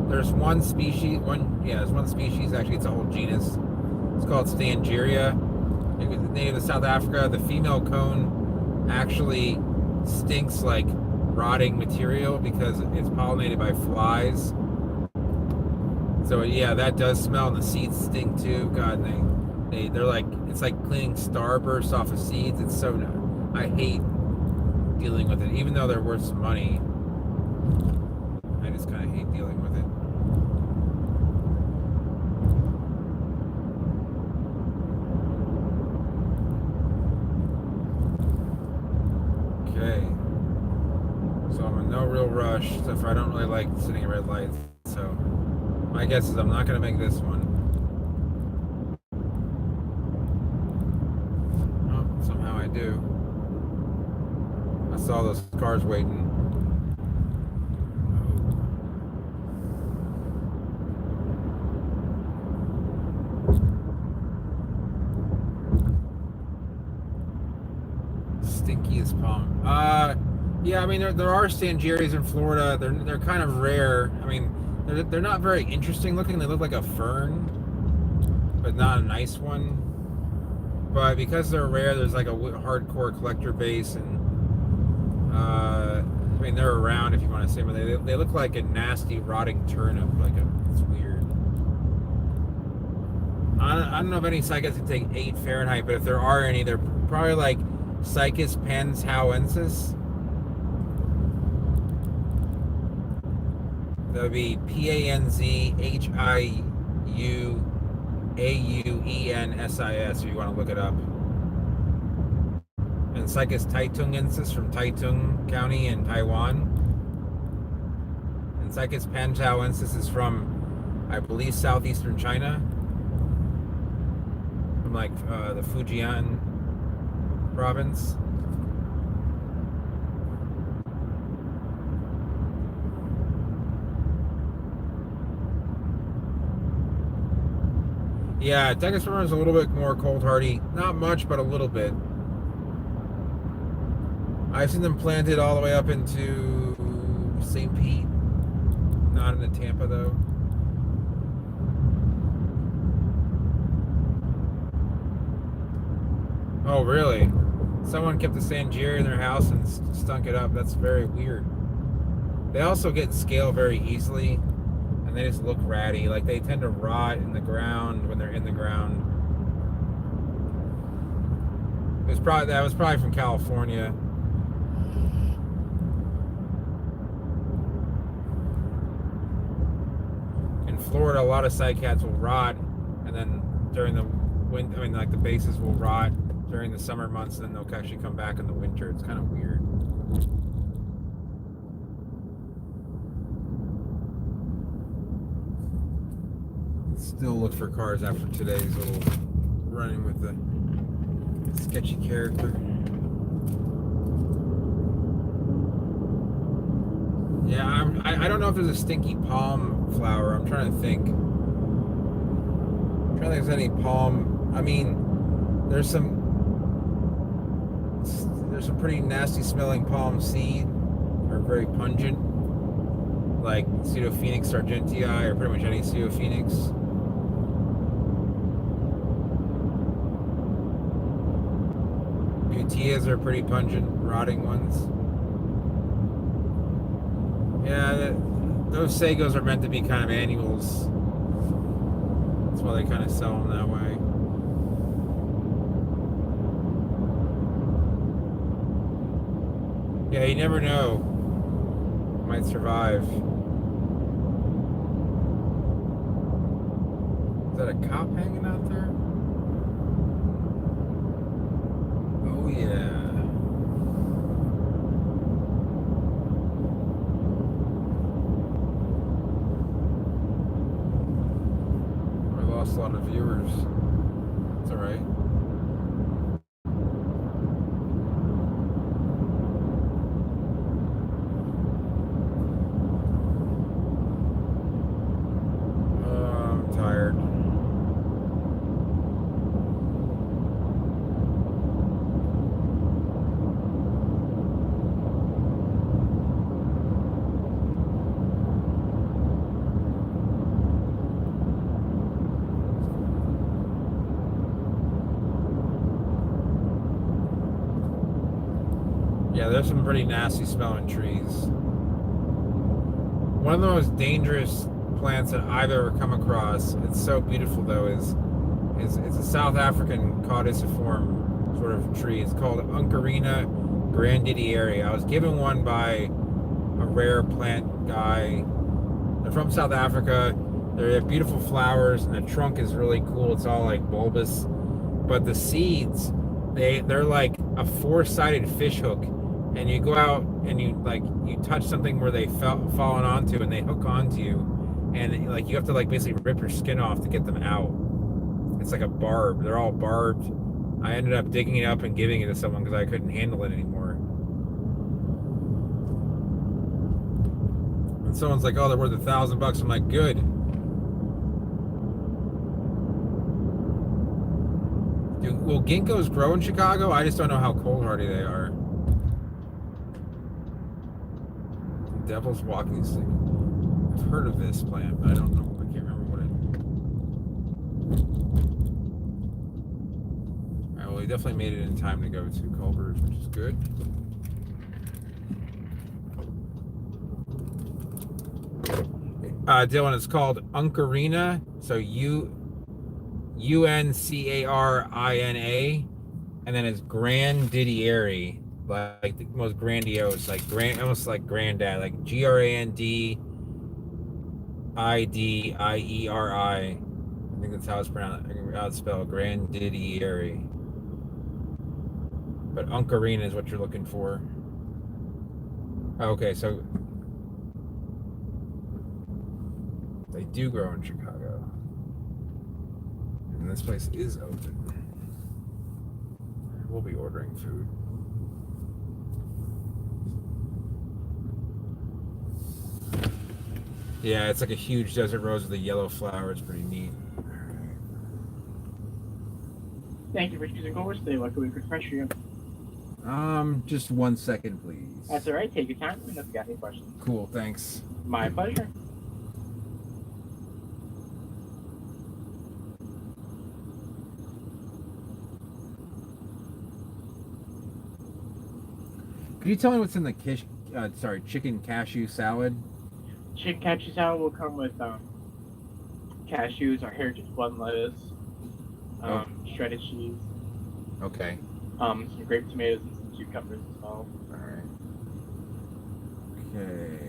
S1: There's one species, actually it's a whole genus. It's called Stangeria. Native to South Africa. The female cone actually stinks like rotting material because it's pollinated by flies. So yeah, that does smell, and the seeds stink too. God, they're like, it's like cleaning starbursts off of seeds. It's so, I hate dealing with it, even though they're worth some money. I just kind of hate dealing with it. Okay, so I'm in no real rush, except for I don't really like sitting at red lights, so my guess is I'm not going to make this one. Oh, somehow I do. I saw those cars waiting. Stinkiest palm. Yeah. I mean, there are Stangeras in Florida. They're kind of rare. I mean, they're not very interesting looking. They look like a fern, but not a nice one. But because they're rare, there's like a hardcore collector base, and I mean, they're around if you want to see them. They look like a nasty rotting turnip. It's weird. I don't know if any cycads can take 8 Fahrenheit, but if there are any, they're probably like Cycas panzhauensis. That would be PANZHIUAUENSIS if you want to look it up. And Cycas taitungensis from Taitung County in Taiwan. And Cycas panzhauensis is from, I believe, southeastern China. From like the Fujian province. Yeah, Texas summer is a little bit more cold hardy. Not much, but a little bit. I've seen them planted all the way up into St. Pete. Not into Tampa, though. Oh, really? Someone kept a Sangeria in their house and stunk it up. That's very weird. They also get scale very easily, and they just look ratty. Like, they tend to rot in the ground when they're in the ground. That was probably from California. In Florida, a lot of cycads will rot, and then during the winter, I mean, like the bases will rot during the summer months, and then they'll actually come back in the winter. It's kind of weird. Still look for cars after today's little running with the sketchy character. Yeah, I don't know if there's a stinky palm flower. I'm trying to think. I'm trying to think if there's any palm. I mean, there's some pretty nasty smelling palm seed, or very pungent, like Pseudophoenix sargentii, or pretty much any Pseudophoenix. Butias are pretty pungent, rotting ones. Yeah, those sagos are meant to be kind of annuals. That's why they kind of sell them that way. Yeah, you never know. Might survive. Is that a cop hanging out there? Oh, yeah. I lost a lot of viewers. It's alright. I'm tired. Yeah, there's some pretty nasty smelling trees. One of the most dangerous plants that I've ever come across, it's so beautiful though, is it's a South African caudiciform sort of tree. It's called Oncorina grandidieri. I was given one by a rare plant guy. They're from South Africa. They have beautiful flowers, and the trunk is really cool. It's all like bulbous, but the seeds, they're like a 4-sided fish hook. And you go out and you touch something where they fallen onto, and they hook onto you, and like you have to like basically rip your skin off to get them out. It's like a barb. They're all barbed, I ended up digging it up and giving it to someone because I couldn't handle it anymore. And someone's like, "Oh, they're worth $1,000." I'm like, "Good." Will ginkgos grow in Chicago? I just don't know how cold hardy they are. Devil's walking stick. I've heard of this plant, but I don't know. I can't remember what it. All right, well, we definitely made it in time to go to Culver's, which is good. Dylan, it's called Uncarina. So Uncarina, and then it's Grandidieri, like the most grandiose, like grand, almost like granddad, like Grandidieri. I think that's how it's pronounced. How it's spelled, Grandidieri. But Uncarina is what you're looking for. Okay, so they do grow in Chicago, and this place is open. We'll be ordering food. Yeah, it's like a huge desert rose with a yellow flower. It's pretty neat.
S2: Thank you for choosing Culver's today. What can we refresh you?
S1: Just 1 second, please.
S2: That's all right. Take your time. Let me know if you got any questions.
S1: Cool, thanks.
S2: My pleasure.
S1: Could you tell me what's in the chicken cashew salad?
S2: Chicken cashew salad will come with cashews, our heritage blend lettuce, shredded cheese,
S1: Okay.
S2: some grape tomatoes, and some cucumbers as well.
S1: All right. Okay.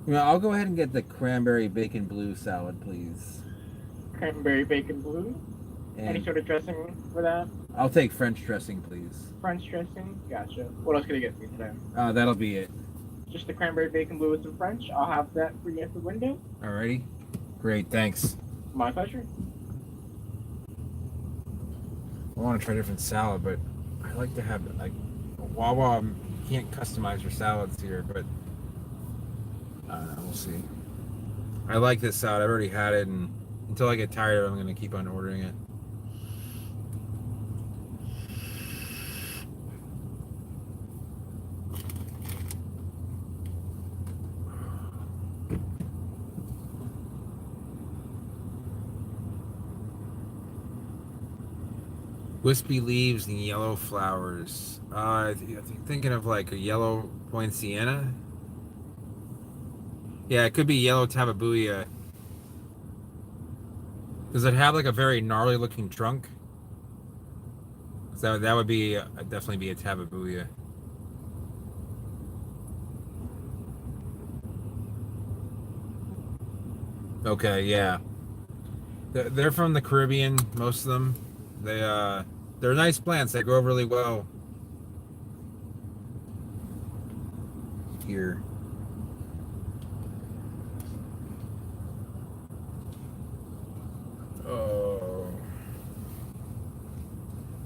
S1: I'll go ahead and get the cranberry bacon blue salad, please.
S2: Cranberry bacon blue.
S1: And
S2: Any sort of dressing for that?
S1: I'll take French dressing, please.
S2: French dressing? Gotcha. What else can I get for you today?
S1: That'll be it.
S2: Just the cranberry bacon blue with some French. I'll have that for you at the window.
S1: Alrighty. Great, thanks.
S2: My pleasure.
S1: I want to try different salad, but I like to have like Wawa. You can't customize your salads here, but I don't know. We'll see. I like this salad. I've already had it, and until I get tired of it, I'm going to keep on ordering it. Wispy leaves and yellow flowers. Thinking of like a yellow poinciana. Yeah, it could be yellow tababuia. Does it have like a very gnarly looking trunk? So that would be definitely be a tababuia. Okay, yeah. They're from the Caribbean, most of them. They're nice plants. They grow really well here. Oh.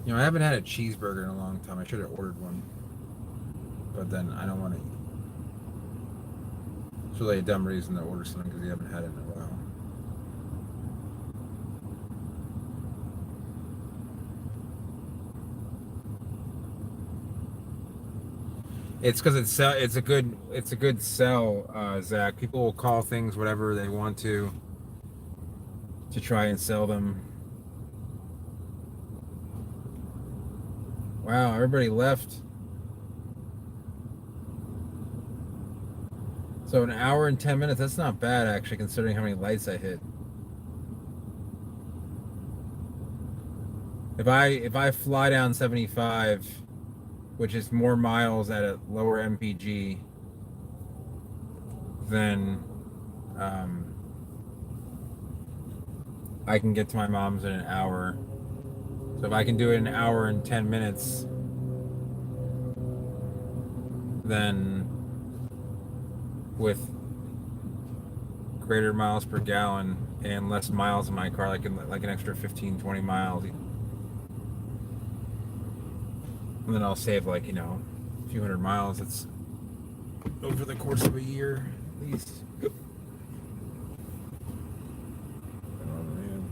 S1: I haven't had a cheeseburger in a long time. I should have ordered one. But then I don't want to. It's really a dumb reason to order something because you haven't had it in a while. It's because it's a good sell, Zach. People will call things whatever they want to try and sell them. Wow, everybody left. So an hour and 10 minutes, that's not bad actually, considering how many lights I hit. If I fly down 75, which is more miles at a lower MPG, then I can get to my mom's in an hour. So if I can do it in an hour and 10 minutes, then with greater miles per gallon and less miles in my car, like an extra 15, 20 miles. And then I'll save like, a few hundred miles. It's over the course of a year at least. Oh man.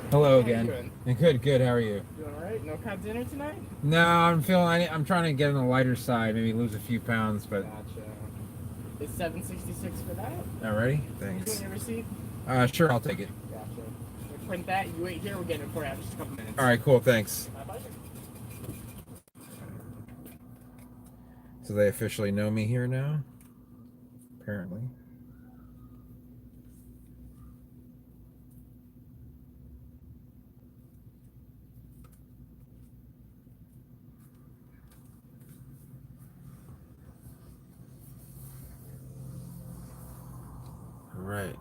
S1: Hello again.
S2: How you
S1: doing? Good. How are you?
S2: Doing alright? No cod dinner tonight?
S1: No, I'm trying to get on the lighter side, maybe lose a few pounds, but.
S2: Gotcha. It's $7.66 for that.
S1: Alrighty,
S2: You
S1: thanks.
S2: want your receipt?
S1: Sure, I'll take it.
S2: Gotcha. We'll print that. You wait here. We're getting it for you after just a couple minutes.
S1: All right, cool, thanks.
S2: My pleasure.
S1: So they officially know me here now, apparently. All right.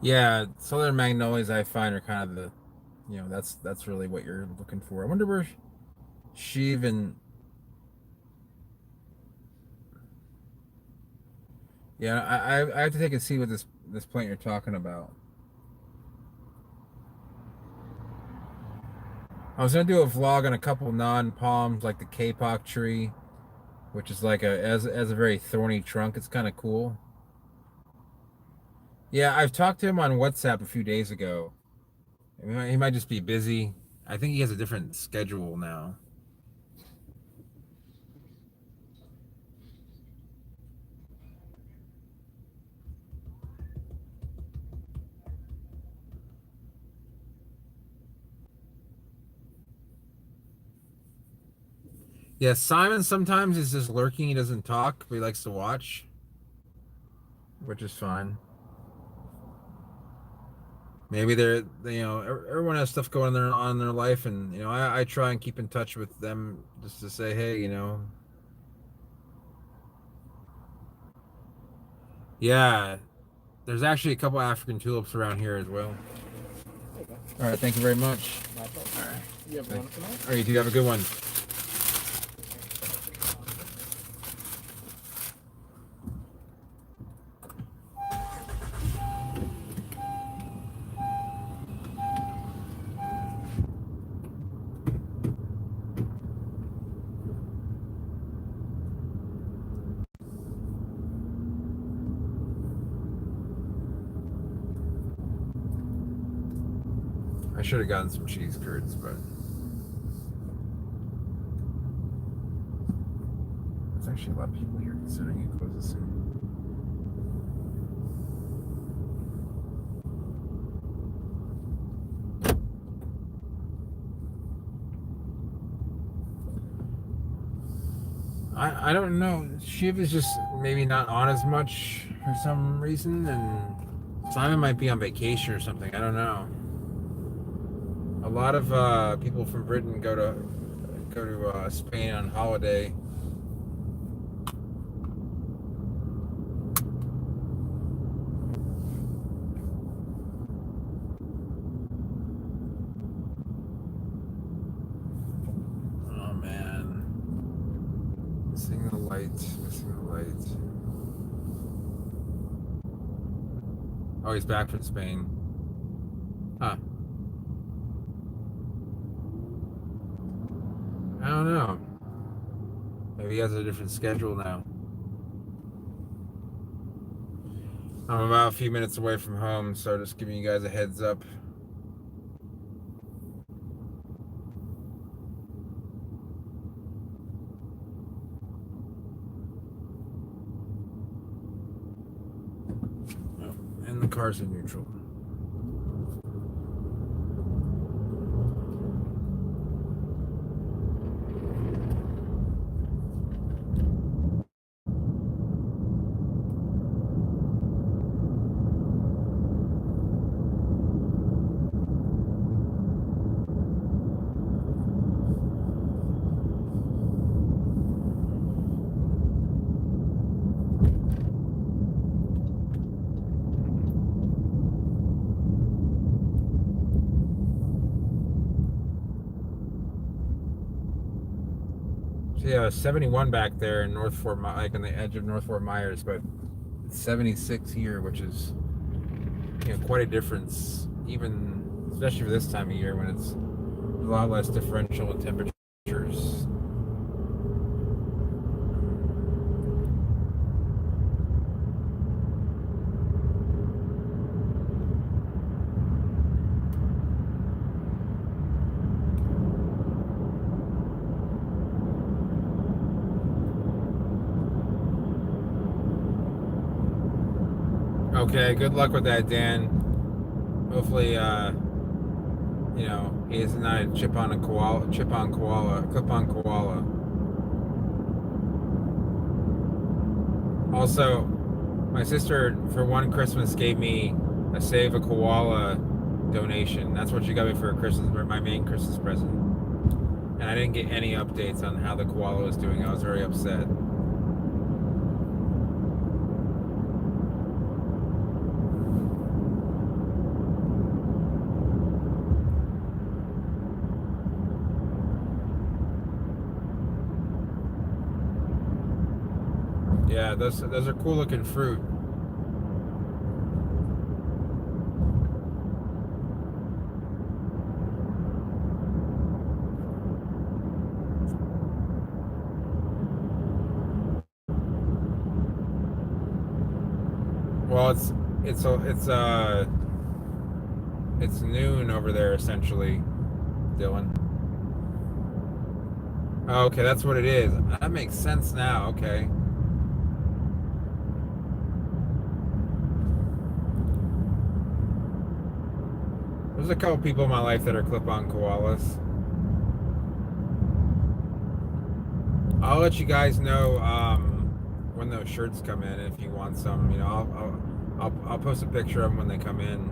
S1: Yeah, southern magnolias I find are kind of the, that's really what you're looking for. I wonder where she even. Yeah, I have to take a see what this plant you're talking about. I was gonna do a vlog on a couple non-palms, like the kapok tree, which is like has a very thorny trunk. It's kind of cool. Yeah, I've talked to him on WhatsApp a few days ago. He might just be busy. I think he has a different schedule now. Yeah, Simon sometimes is just lurking. He doesn't talk, but he likes to watch, which is fine. Maybe everyone has stuff going on in their life, and I try and keep in touch with them just to say, hey, yeah, there's actually a couple African tulips around here as well.
S2: There you go.
S1: All right, thank you very much.
S2: My pleasure.
S1: All right,
S2: You have one tonight?
S1: all right, you do have a good one. I should have gotten some cheese curds, but there's actually a lot of people here considering it closes soon. I don't know. Shiv is just maybe not on as much for some reason, and Simon might be on vacation or something. I don't know. A lot of people from Britain go to Spain on holiday. Oh man, missing the light. Oh, he's back from Spain. Huh. I don't know. Maybe he has a different schedule now. I'm about a few minutes away from home, so just giving you guys a heads up. Oh, and the car's in neutral. So yeah, 71 back there in North Fort, like on the edge of North Fort Myers, but it's 76 here, which is quite a difference, even especially for this time of year when it's a lot less differential in temperatures. Okay, good luck with that, Dan. Hopefully, he is not a chip on koala, clip on koala. Also, my sister for one Christmas gave me a Save a Koala donation. That's what she got me for Christmas, my main Christmas present. And I didn't get any updates on how the koala was doing. I was very upset. Yeah, those are cool looking fruit. Well, it's noon over there essentially, Dylan. Oh, okay, that's what it is. That makes sense now. Okay. There's a couple people in my life that are clip-on koalas. I'll let you guys know when those shirts come in if you want some. I'll post a picture of them when they come in.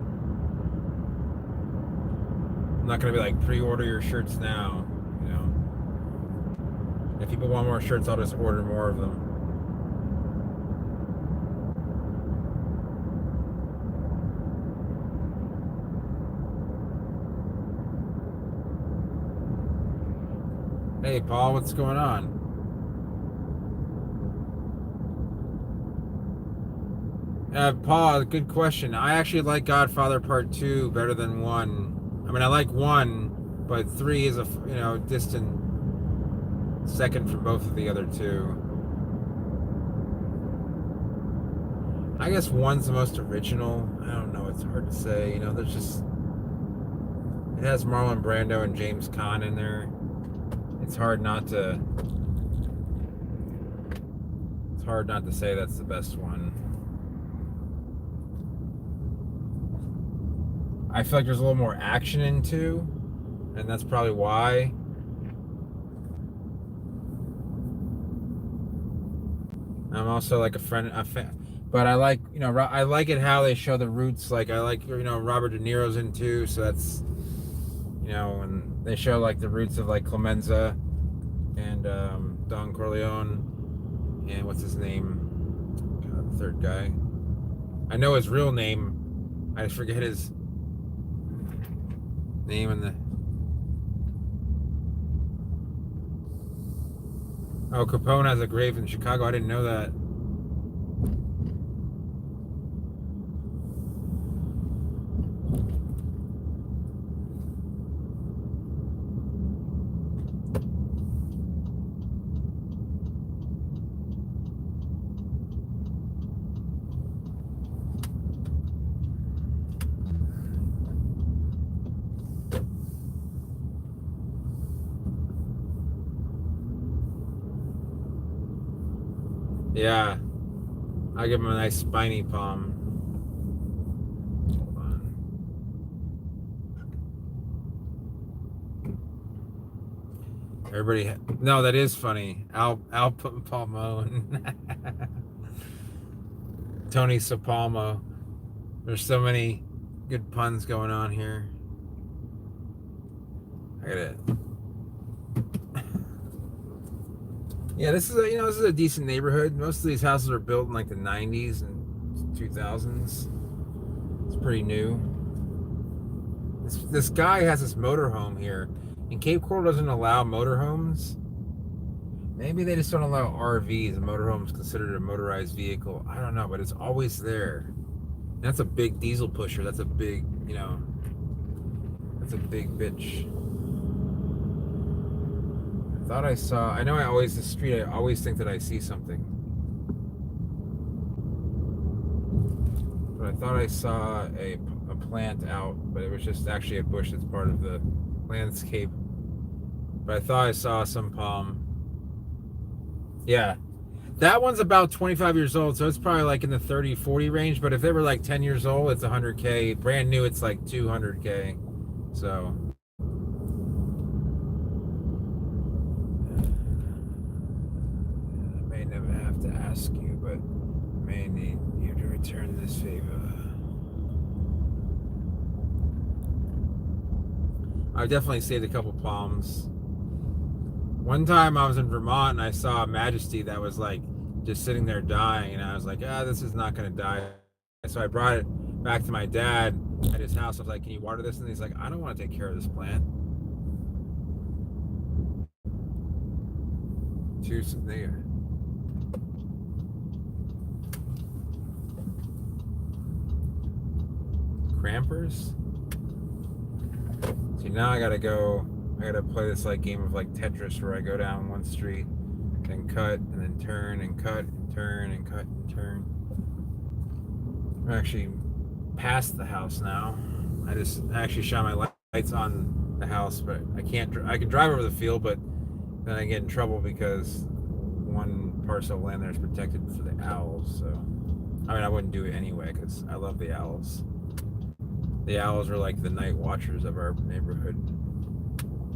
S1: I'm not gonna be like pre-order your shirts now. If people want more shirts, I'll just order more of them. Hey, Paul, what's going on? Paul, good question. I actually like Godfather Part 2 better than 1. I mean, I like 1, but 3 is a distant second from both of the other two. I guess 1's the most original. I don't know. It's hard to say. There's just... It has Marlon Brando and James Caan in there. It's hard not to say that's the best one. I feel like there's a little more action in 2, and that's probably why. I'm also like a fan, but I like I like it how they show the roots. Like I like Robert De Niro's in 2, so that's and they show like the roots of like Clemenza and Don Corleone and what's his name, God, the third guy. I know his real name. I forget his name in the... Oh, Capone has a grave in Chicago. I didn't know that. Yeah, I'll give him a nice spiny palm. Hold on. Everybody, no, that is funny. Al Palmone, Tony Sopalmo. There's so many good puns going on here. I got it. Yeah, this is a decent neighborhood. Most of these houses are built in like the 90s and 2000s. It's pretty new. This guy has this motorhome here, and Cape Coral doesn't allow motorhomes. Maybe they just don't allow RVs. A motorhome is considered a motorized vehicle. I don't know, but it's always there. That's a big diesel pusher. That's a big, that's a big bitch. I thought I saw. I know I always the street. I always think that I see something, but I thought I saw a plant out, but it was just actually a bush that's part of the landscape. But I thought I saw some palm. Yeah, that one's about 25 years old, so it's probably like in the 30, 40 range. But if they were like 10 years old, it's 100K. Brand new, it's like 200K. So I may never have to ask you, but may need you to return this favor. I definitely saved a couple palms. One time I was in Vermont and I saw a majesty that was like just sitting there dying, and I was like, this is not gonna die. So I brought it back to my dad at his house. I was like, can you water this? And he's like, I don't want to take care of this plant. There. Crampers? See, now I gotta play this like game of like Tetris where I go down one street, then cut, and then turn, and cut, and turn, and cut, and turn. I'm actually past the house now. I actually shine my lights on the house, but I can't. I can drive over the field, but then I get in trouble because one parcel of land there is protected for the owls. So, I mean, I wouldn't do it anyway because I love the owls. The owls are like the night watchers of our neighborhood.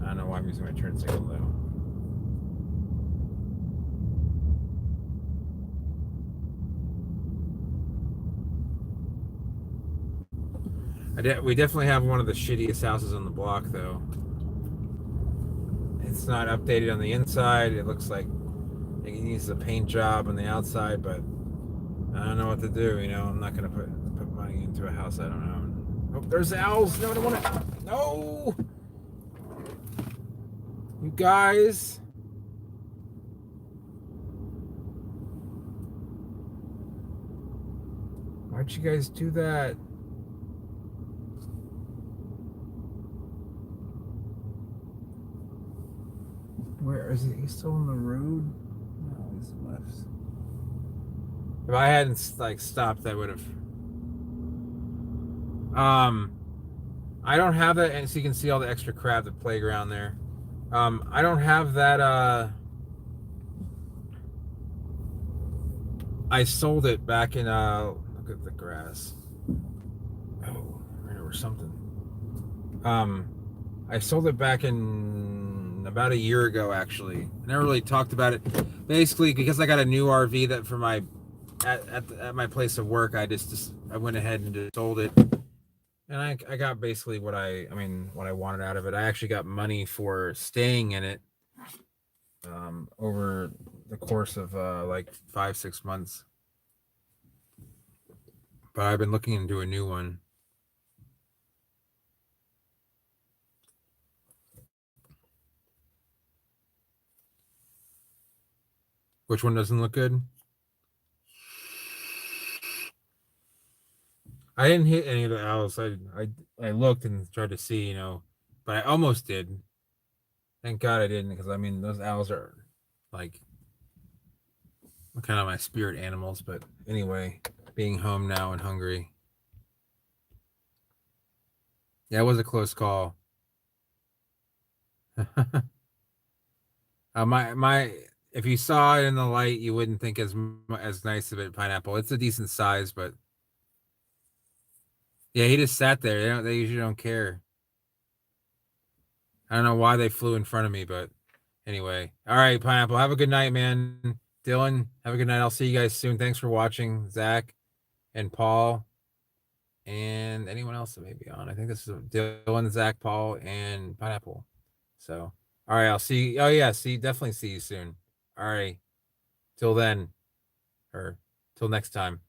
S1: I don't know why I'm using my turn signal though. We definitely have one of the shittiest houses on the block though. It's not updated on the inside. It looks like it needs a paint job on the outside, but I don't know what to do. I'm not gonna put money into a house I don't own. Oh, there's owls. No, I don't want to. No, you guys. Why'd you guys do that? Where is he? He's still on the road? No, he's left. If I hadn't like stopped, I would have. I don't have that, and so you can see all the extra crab, the playground there. I don't have that. I sold it back in. Look at the grass. Oh, right over something. I sold it back in about a year ago. Actually, I never really talked about it. Basically, because I got a new RV that for my at my place of work, I went ahead and just sold it. And I got basically what I wanted out of it. I actually got money for staying in it over the course of like 5-6 months. But I've been looking into a new one. Which one doesn't look good? I didn't hit any of the owls. I looked and tried to see, but I almost did. Thank God I didn't, because those owls are like kind of my spirit animals. But anyway, being home now and hungry. Yeah, it was a close call. My if you saw it in the light, you wouldn't think as nice of it. Pineapple. It's a decent size, but yeah, he just sat there. They usually don't care. I don't know why they flew in front of me, but anyway. All right, Pineapple. Have a good night, man. Dylan, have a good night. I'll see you guys soon. Thanks for watching, Zach and Paul, and anyone else that may be on. I think this is Dylan, Zach, Paul, and Pineapple. So, all right, I'll see. Oh yeah, definitely see you soon. All right, till then, or till next time.